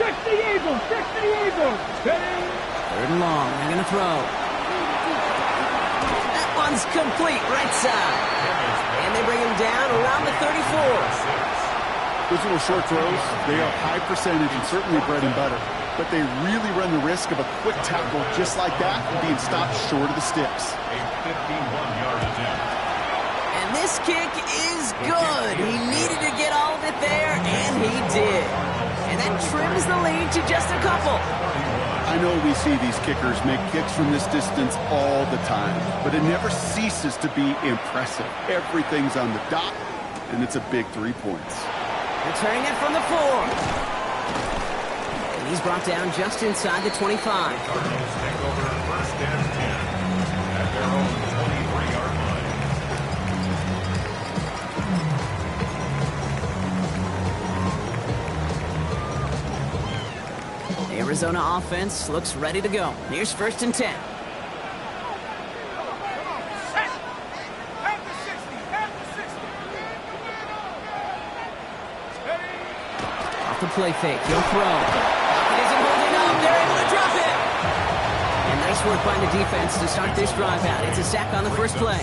60 Eagles! 60 Eagles! 3rd and long. They're going to throw. That one's complete, right side. And they bring him down around the 34. Those little short throws, they are high percentage and certainly bread and butter. But they really run the risk of a quick tackle just like that and being stopped short of the sticks. A 51-yard attempt. And this kick is good. He needed to get all of it there, and he did. And that trims the lead to just a couple. I know we see these kickers make kicks from this distance all the time, but it never ceases to be impressive. Everything's on the dot, and it's a big 3 points. Returning it from the 4. And he's brought down just inside the 25. Cardinals take over 1st and 10 at their own 23-yard line. The Arizona offense looks ready to go. Here's 1st and 10. The play fake. He'll throw. It isn't holding up. They're able to drop it. And nice work by the defense to start this drive out. It's a sack on the first play.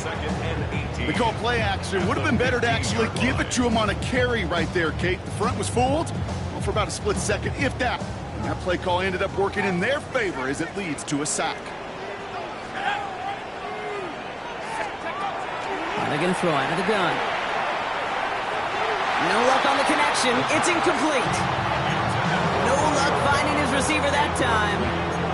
They call play action. Would have been better to actually give it to him on a carry right there, Kate. The front was fooled for about a split second, if that. And that play call ended up working in their favor as it leads to a sack. They're going to throw out of the gun. No luck on the connection. It's incomplete. No luck finding his receiver that time.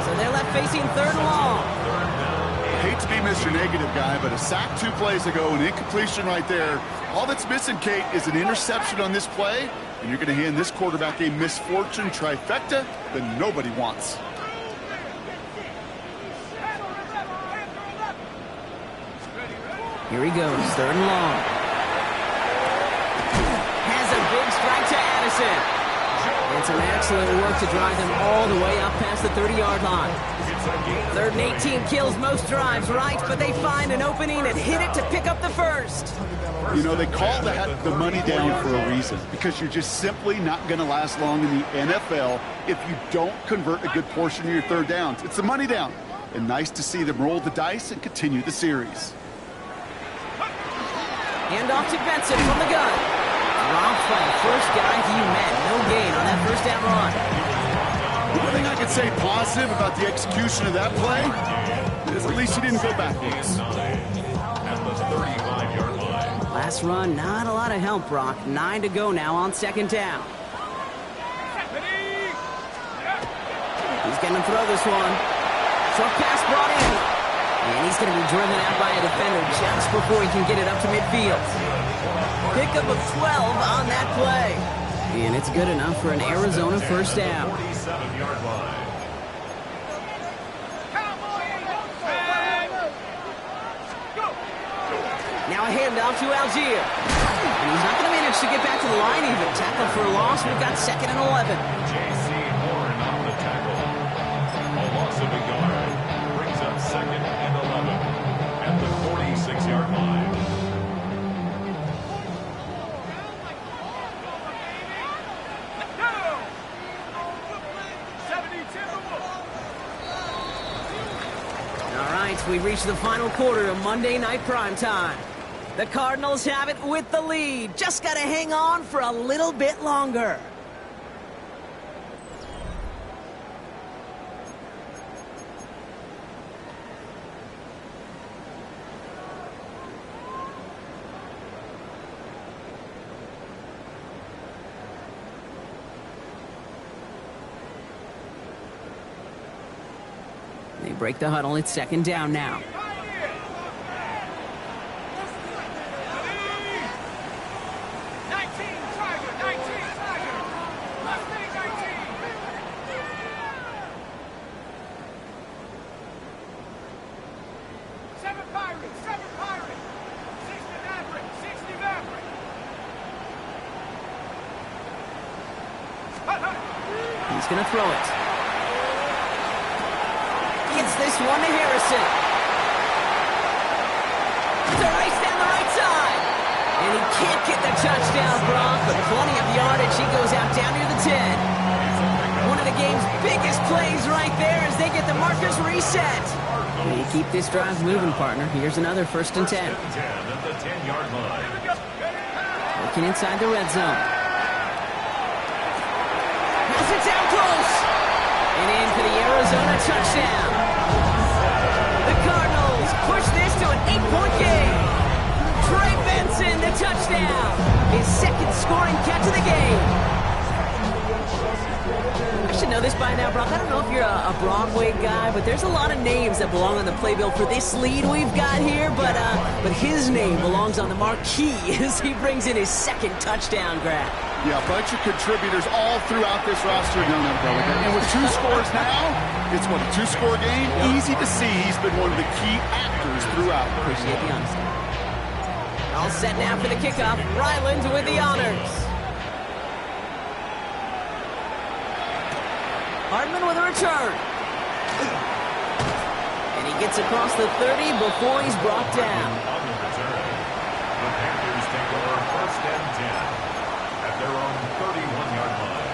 So they're left facing 3rd and long. I hate to be Mr. Negative guy, but a sack 2 plays ago, an incompletion right there. All that's missing, Kate, is an interception on this play, and you're going to hand this quarterback a misfortune trifecta that nobody wants. Here he goes, 3rd and long. Big strike to Addison. And some excellent work to drive them all the way up past the 30-yard line. 3rd and 18 kills most drives, right? But they find an opening and hit it to pick up the first. You know, they call that the money down for a reason, because you're just simply not going to last long in the NFL if you don't convert a good portion of your 3rd downs. It's the money down. And nice to see them roll the dice and continue the series. Hand off to Benson from the gun. Wrong play. First guy he met. No gain on that 1st down run. One thing I could say positive about the execution of that play is at least he didn't go backwards. At the 35-yard line. Last run, not a lot of help, Brock. 9 to go now on 2nd down. He's going to throw this one. Short pass brought in. And he's going to be driven out by a defender just before he can get it up to midfield. Pickup of 12 on that play. And it's good enough for an Arizona 1st down. 47-yard line. Now a handoff to Algier. And he's not going to manage to get back to the line even. Tackle for a loss. We've got 2nd and 11. J.C. Horn on the tackle. A loss of a yard. Brings up 2nd and 11 at the 46-yard line. We reach the final quarter of Monday Night Primetime. The Cardinals have it with the lead. Just got to hang on for a little bit longer. break the huddle. It's second down now. 7 He's going to throw it. Gets this one to Harrison. To race down the right side. And he can't get the touchdown, Brock, but plenty of yardage. He goes out down near the 10. One of the game's biggest plays right there as they get the markers reset. You keep this drive moving, partner. Here's another 1st and 10. At the 10-yard line. Looking inside the red zone. Pass it down close. And in for the Arizona touchdown. The Cardinals push this to an 8-point game. Trey Benson, the touchdown. His 2nd scoring catch of the game. I should know this by now, Brock. I don't know if you're a Broadway guy, but there's a lot of names that belong on the playbill for this lead we've got here, but his name belongs on the marquee as he brings in his 2nd touchdown grab. Yeah, a bunch of contributors all throughout this roster. No, brother. And with 2 scores now, it's what, a 2-score game? Easy to see he's been one of the key actors throughout. Appreciate the honesty. All set now for the kickoff. Ryland with the honors. Hardman with a return. And he gets across the 30 before he's brought down. On the return, the Panthers take over 1st and 10 at their own 31-yard line.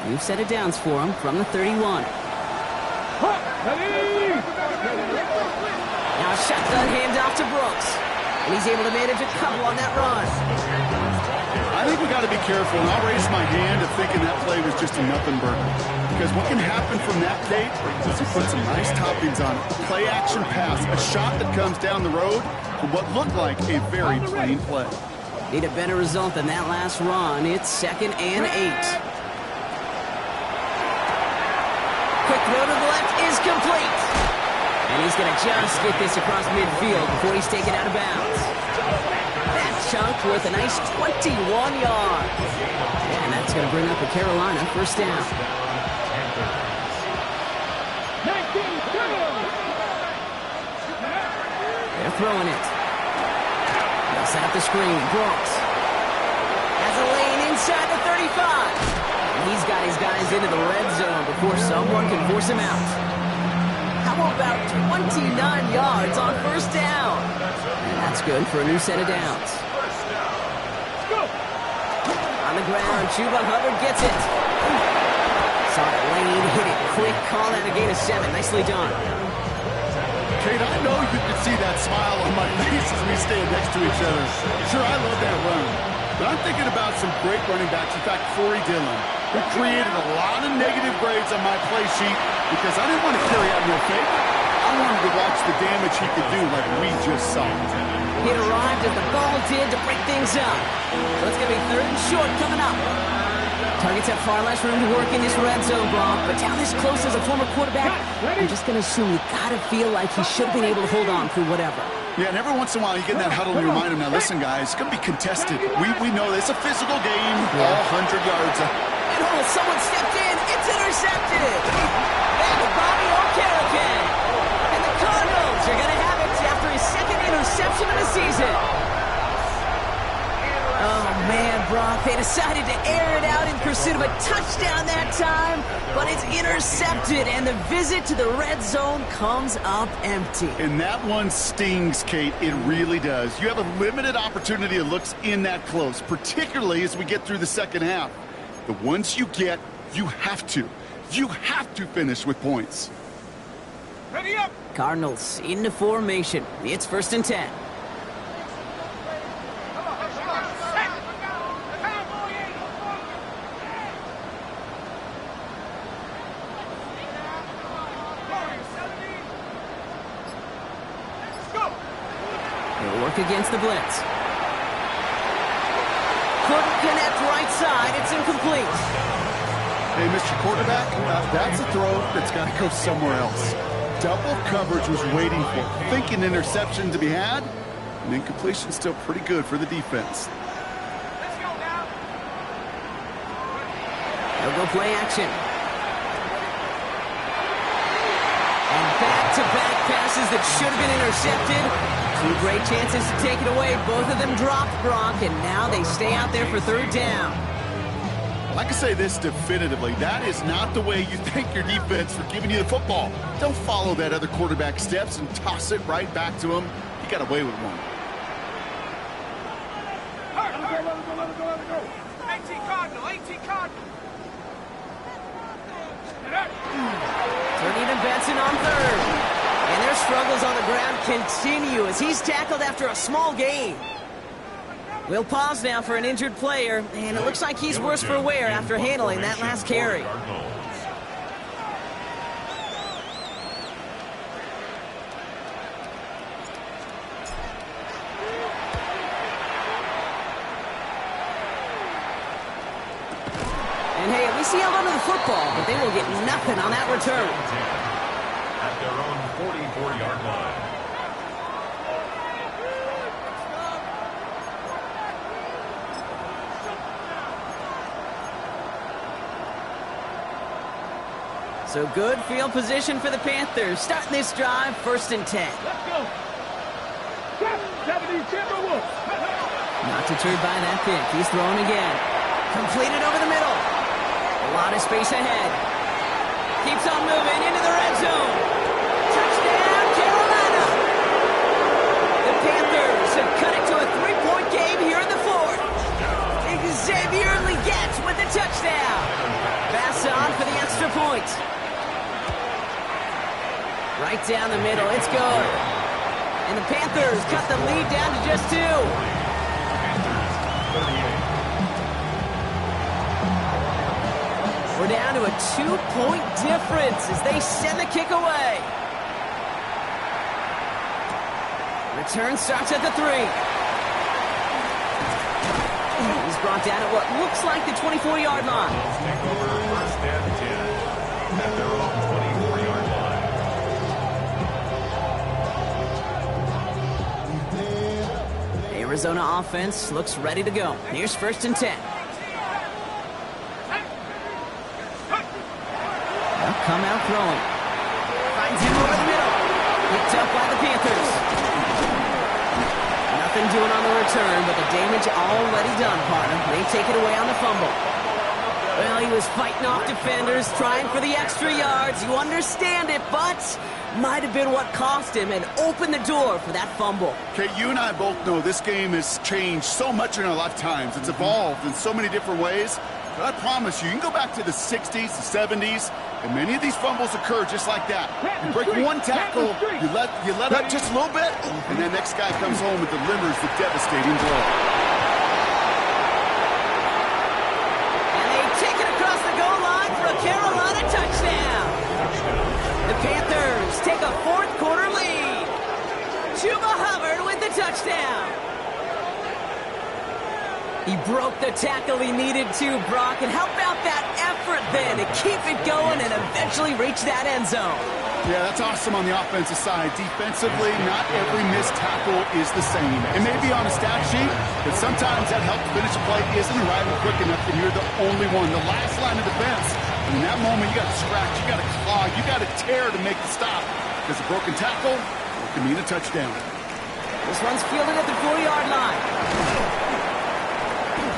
New set of downs for him from the 31. Now a shotgun handoff to Brooks. And he's able to manage a couple on that run. I think we got to be careful, and I'll raise my hand of thinking that play was just a nothing burger. Because what can happen from that, Kate, is he put some nice toppings on it. Play action pass, a shot that comes down the road for what looked like a very plain play. Need a better result than that last run. It's 2nd and 8. Quick throw to the left is complete. And he's going to just get this across midfield before he's taken out of bounds. That chunk worth a nice 21 yards. And that's going to bring up a Carolina 1st down. They're throwing it. They'll set up the screen. Brooks has a lane inside the 35. And he's got his guys into the red zone before someone can force him out. How about 29 yards on 1st down? And that's good for a new set of downs. On the ground, Chuba Hubbard gets it. Saw the lane, hit it quick, call that a gain of 7. Nicely done. Kate, I know you can see that smile on my face as we stand next to each other. Sure, I love that run. But I'm thinking about some great running backs. In fact, Corey Dillon, who created a lot of negative grades on my play sheet because I didn't want to carry out no fake. I wanted to watch the damage he could do like we just saw. It arrived as the ball did to break things up. So it's going to be 3rd and short coming up. Targets have far less room to work in this red zone, Brock, but down this close as a former quarterback, I'm just going to assume you got to feel like he should have been able to hold on through whatever. Yeah, and every once in a while you get in that huddle and you remind him, now listen, guys, it's going to be contested. We know it's a physical game, all 100 yards. Oh, someone stepped in. It's intercepted. And Bobby O'Carrigan. And the Cardinals are going to have it after his 2nd interception of the season. Oh, man, Brock, they decided to air it out in pursuit of a touchdown that time, but it's intercepted, and the visit to the red zone comes up empty. And that one stings, Kate. It really does. You have a limited opportunity that looks in that close, particularly as we get through the 2nd half. The ones you get, you have to finish with points. Ready up! Cardinals into formation. It's 1st and 10. They'll work against the blitz. Couldn't connect right side. It's incomplete. Hey, Mr. Quarterback, that's a throw that's got to go somewhere else. Double coverage was waiting for, thinking interception to be had, and incompletion still pretty good for the defense. Let's go now. They'll go play action. And back-to-back passes that should have been intercepted. Two great chances to take it away. Both of them dropped, Brock, and now they stay out there for third down. I can say this definitively. That is not the way you thank your defense for giving you the football. Don't follow that other quarterback's steps and toss it right back to him. You got away with one. Let it go. 18 Cardinal, 18 Cardinal. Turning to Benson on third. And their struggles on the ground continue as he's tackled after a small gain. We'll pause now for an injured player, and it looks like he's worse for wear after handling that last carry. And hey, at least he held onto the football, but they will get nothing on that return. At their own 44-yard line. So good field position for the Panthers. Starting this drive, 1st and 10. Let's go. 70 Timberwolves. Not deterred by that pick. He's throwing again. Completed over the middle. A lot of space ahead. Keeps on moving into the red zone. Touchdown, Carolina. The Panthers have cut it to a 3-point game here in the 4th. Xavier Legette with the touchdown. Pass on for the extra point. Right down the middle. It's good. And the Panthers cut the lead down to just 2. We're down to a 2-point difference as they send the kick away. Return starts at the 3. He's brought down at what looks like the 24-yard line. Take over 1st and 10 at their own 24-yard line. Arizona offense looks ready to go. Here's 1st and 10. They'll come out throwing. Finds him over the middle. Picked up by the Panthers. Nothing doing on the return, but the damage already done, partner. They take it away on the fumble. Well, he was fighting off defenders, trying for the extra yards. You understand it, but might have been what cost him and opened the door for that fumble. Okay, you and I both know this game has changed so much in our lifetimes. It's evolved in so many different ways. But I promise you, you can go back to the 60s, the 70s, and many of these fumbles occur just like that. You break one tackle, you let up just a little bit, and the next guy comes home and delivers the devastating blow. And they take it across the goal line for a Carolina touchdown. The Panthers take a 4th quarter lead. Chuba Hubbard with the touchdown. He broke the tackle he needed to, Brock, and how about that effort then to keep it going and eventually reach that end zone? Yeah, that's awesome on the offensive side. Defensively, not every missed tackle is the same. It may be on a stat sheet, but sometimes that help to finish a play isn't arriving quick enough, and you're the only one, the last line of defense. And in that moment, you got to scratch, you got to claw, you got to tear to make the stop. Because a broken tackle can mean a touchdown. This one's fielded at the 4-yard line.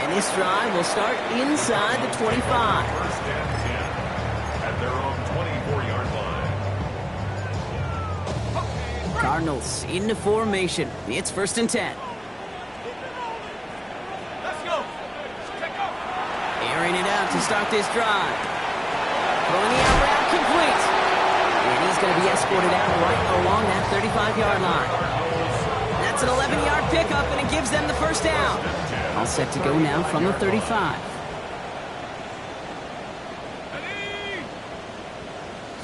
And this drive will start inside the 25. 1st and 10 at their own 24-yard line. Cardinals into formation. It's 1st and 10. Let's go. Airing it out to start this drive. Throwing the out route complete. And he's going to be escorted out right along that 35-yard line. That's an 11-yard pickup, and it gives them the 1st down. All set to go now from the 35.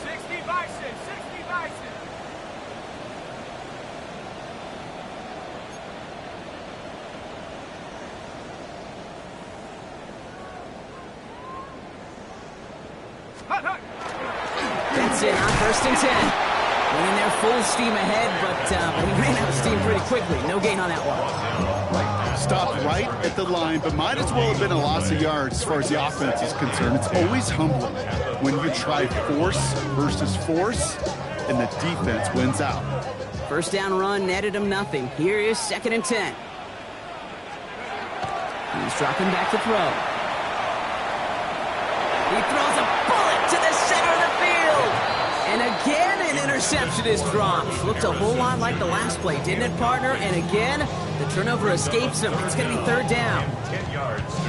60 Bison, 60 Bison. Benson on 1st and 10. Went in there full steam ahead, but he ran out of steam pretty quickly. No gain on that one. Stopped right at the line, but might as well have been a loss of yards as far as the offense is concerned. It's always humbling when you try force versus force, and the defense wins out. 1st down run netted him nothing. Here is 2nd and 10. He's dropping back to throw. He throws a bullet to the center of the field. And again, an interception is dropped. Looked a whole lot like the last play, didn't it, partner? And again, the turnover escapes him. It's going to be 3rd down.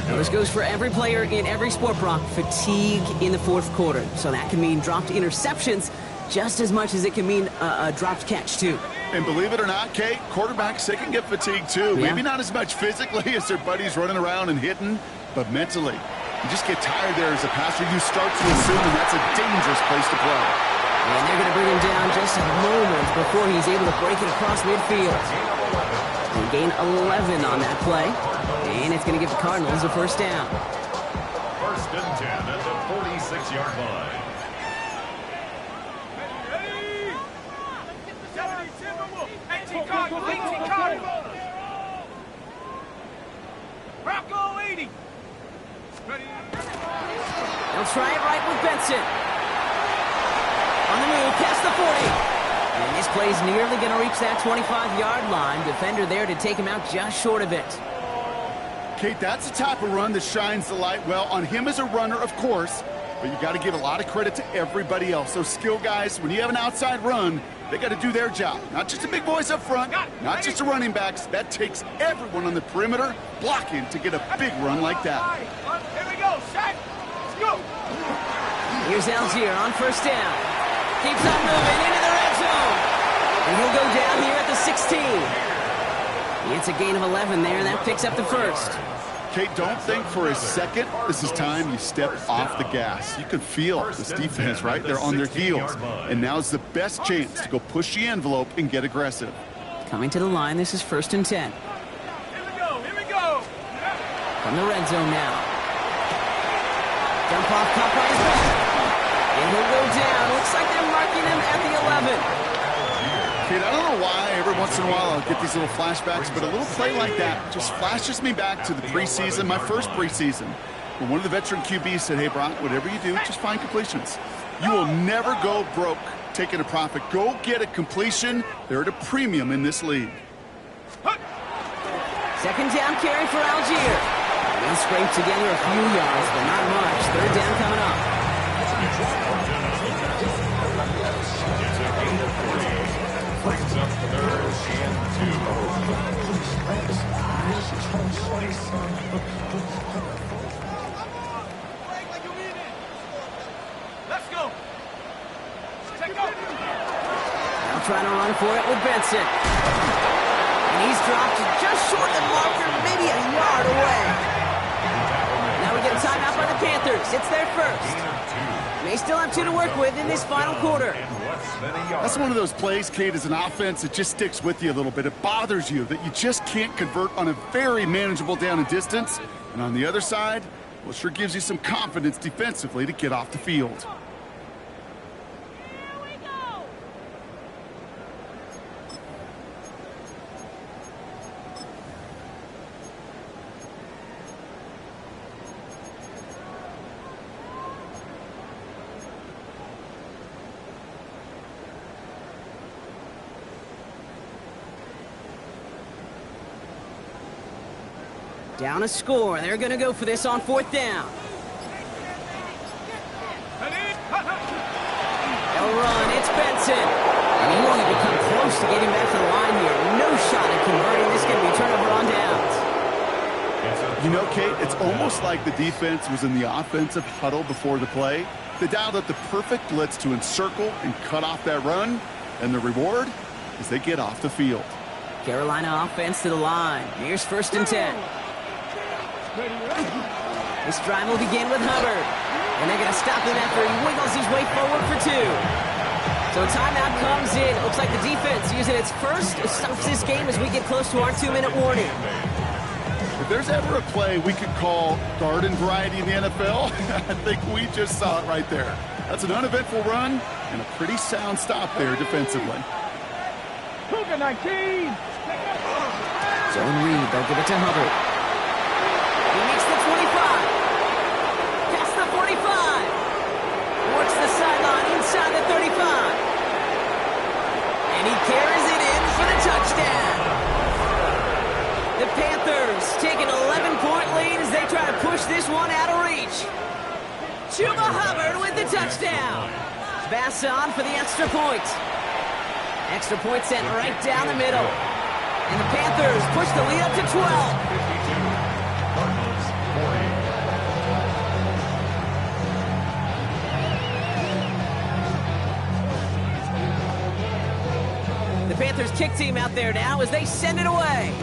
Now, this goes for every player in every sport, Brock. Fatigue in the 4th quarter. So that can mean dropped interceptions just as much as it can mean a dropped catch, too. And believe it or not, Kate, quarterbacks, they can get fatigued, too. Yeah. Maybe not as much physically as their buddies running around and hitting, but mentally. You just get tired there as a passer. You start to assume that that's a dangerous place to play. And they're going to bring him down just a moment before he's able to break it across midfield. They gain 11 on that play. And it's going to give the Cardinals a 1st down. 1st and 10 at the 46-yard line. Ready? 18 Cardinals, 18 Cardinals. Rocco 80. Ready? They'll try it right with Benson. On the move, past the 40. And this play's nearly going to reach that 25-yard line. Defender there to take him out just short of it. Kate, that's the type of run that shines the light well on him as a runner, of course, but you got to give a lot of credit to everybody else. Those skill guys, when you have an outside run, they got to do their job. Not just the big boys up front, not just the running backs. That takes everyone on the perimeter blocking to get a big run like that. Here we go, Shaq. Let's go. Here's Algier on 1st down. Keeps on moving into the red zone. And he'll go down here at the 16. It's a gain of 11 there, and that picks up the 1st. Kate, don't think for a second this is time you step off the gas. You can feel this defense, right? They're on their heels. And now's the best chance to go push the envelope and get aggressive. Coming to the line, this is 1st and 10. Here we go, here we go. From the red zone now. Dump off, caught by his back. And he'll go down. Looks like they're marking him at the 11. Kate, I don't know why every once in a while I'll get these little flashbacks, but a little play like that just flashes me back to the preseason, my first preseason, when one of the veteran QBs said, hey, Brock, whatever you do, just find completions. You will never go broke taking a profit. Go get a completion. They're at a premium in this league. 2nd down carry for Algier. He scraped together a few yards, but not much. 3rd down coming up. Brings up 3rd and 2. Let's go. Take off. Now trying to run for it with Benson. And he's dropped just short of the marker, maybe a yard away. Now we get a timeout by the Panthers. It's their 1st. They still have 2 to work with in this final quarter. That's one of those plays, Kate, as an offense that just sticks with you a little bit. It bothers you that you just can't convert on a very manageable down and distance. And on the other side, well, it sure gives you some confidence defensively to get off the field. Down a score. They're going to go for this on 4th down. They'll run. It's Benson. And he won't even come close to getting back to the line here. No shot at converting. This is going to be turnover on downs. You know, Kate, it's almost like the defense was in the offensive huddle before the play. They dialed up the perfect blitz to encircle and cut off that run. And the reward is they get off the field. Carolina offense to the line. Here's 1st and 10. This drive will begin with Hubbard. And they're going to stop him after he wiggles his way forward for 2. So a timeout comes in. It looks like the defense using its first stops this game as we get close to our 2-minute warning. If there's ever a play we could call garden variety in the NFL, I think we just saw it right there. That's an uneventful run and a pretty sound stop there defensively. Cougar 19. Zone read. They'll give it to Hubbard. He makes the 25. Past the 45. Works the sideline inside the 35. And he carries it in for the touchdown. The Panthers take an 11-point lead as they try to push this one out of reach. Chuba Hubbard with the touchdown. Bass on for the extra point. Extra point sent right down the middle. And the Panthers push the lead up to 12. 52. Cardinals 40. The Panthers kick team out there now as they send it away.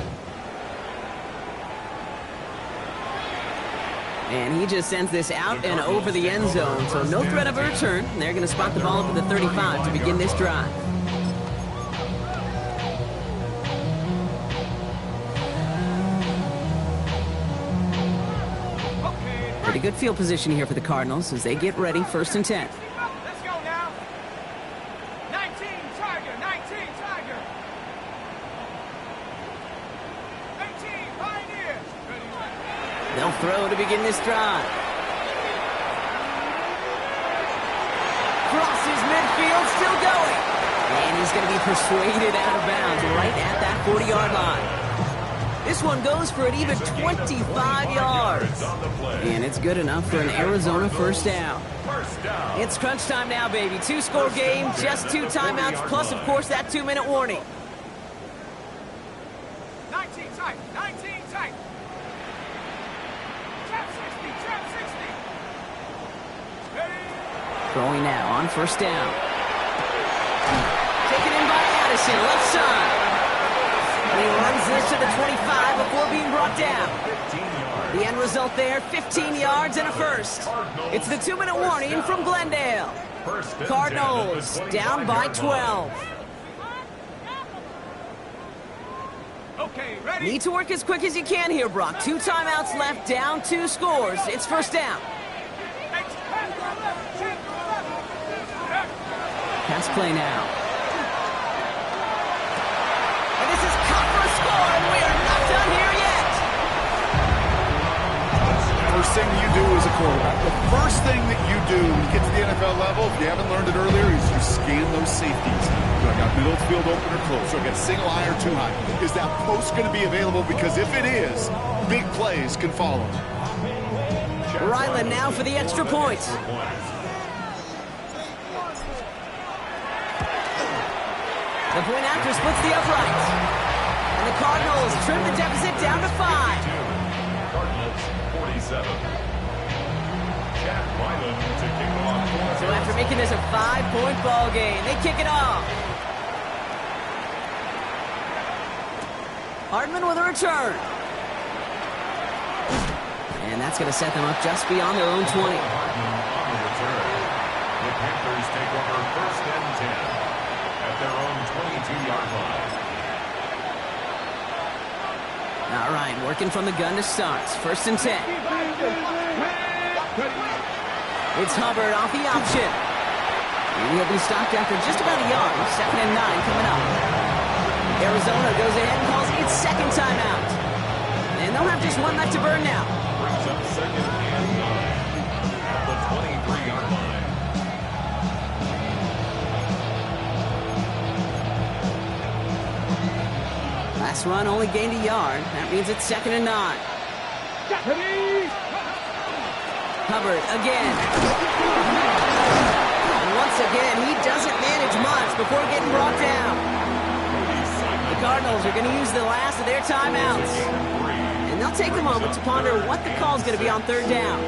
And he just sends this out and over the end zone, so no threat of a return. They're going to spot the ball up at the 35 to begin this drive. Pretty good field position here for the Cardinals as they get ready, 1st and 10. Let's go now. 19 Tiger, 19 Tiger. 18 Pioneers. They'll throw to begin this drive. Crosses midfield, still going. And he's going to be persuaded out of bounds right at that 40-yard line. This one goes for an even 25 yards. And it's good enough for an Arizona first down. It's crunch time now, baby. 2-score game, just 2 timeouts, plus, of course, that 2-minute warning. 19 tight, 19 tight. Trap 60, trap 60. Ready? Throwing now on 1st down. Taken in by Addison, left side. And he runs this to the 25 before being brought down. The end result there, 15 yards and a first. It's the 2-minute warning from Glendale. Cardinals down by 12. Okay, ready? Need to work as quick as you can here, Brock. 2 timeouts left, down 2 scores. It's 1st down. Pass play now. And this is caught for a score, and we are not done here yet. First thing you do as a quarterback, the first thing that you do when you get to the NFL level, if you haven't learned it earlier, is you scan those safeties. Do I got middle of the field open or close? Do I got single high or 2 high? Is that post going to be available? Because if it is, big plays can follow. Ryland now for the extra point. The point after splits the upright. And the Cardinals trim the deficit down to 5. Cardinals 47. Jack Ryland to kick off. So after making this a 5-point ball game, they kick it off. Hardman with a return. And that's going to set them up just beyond their own 20. Hardman on the return. The Panthers take over 1st and 10 at their own 22-yard line. All right, working from the gun to start. 1st and 10. It's Hubbard off the option. And he'll be stopped after just about a yard. 2nd and 9 coming up. Arizona goes ahead and calls its 2nd timeout. And they'll have just 1 left to burn now. Brings up 2nd and 9 at the 23-yard line. Last run only gained a yard. That means it's 2nd and 9. Hubbard again. And once again, he doesn't manage much before getting brought down. The Cardinals are going to use the last of their timeouts. And they'll take a moment to ponder what the call is going to be on 3rd down.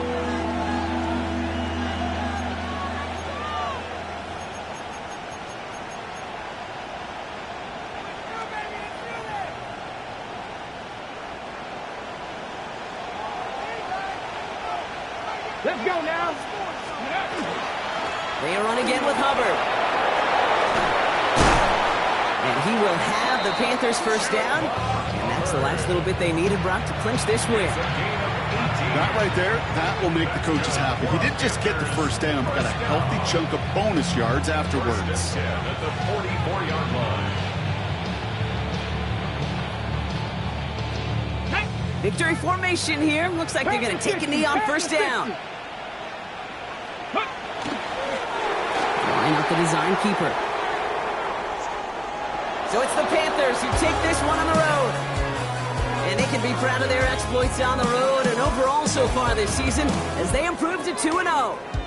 Let's go now. They run again with Hubbard. And he will have have the Panthers first down, and that's the last little bit they needed, Brock, to clinch this win. That right there, that will make the coaches happy. He didn't just get the first down, but got a healthy chunk of bonus yards afterwards. At the 44-yard line. Victory formation here. Looks like they're going to take a knee on first down. Line up the design keeper. So it's the Panthers who take this one on the road. And they can be proud of their exploits on the road and overall so far this season as they improve to 2-0.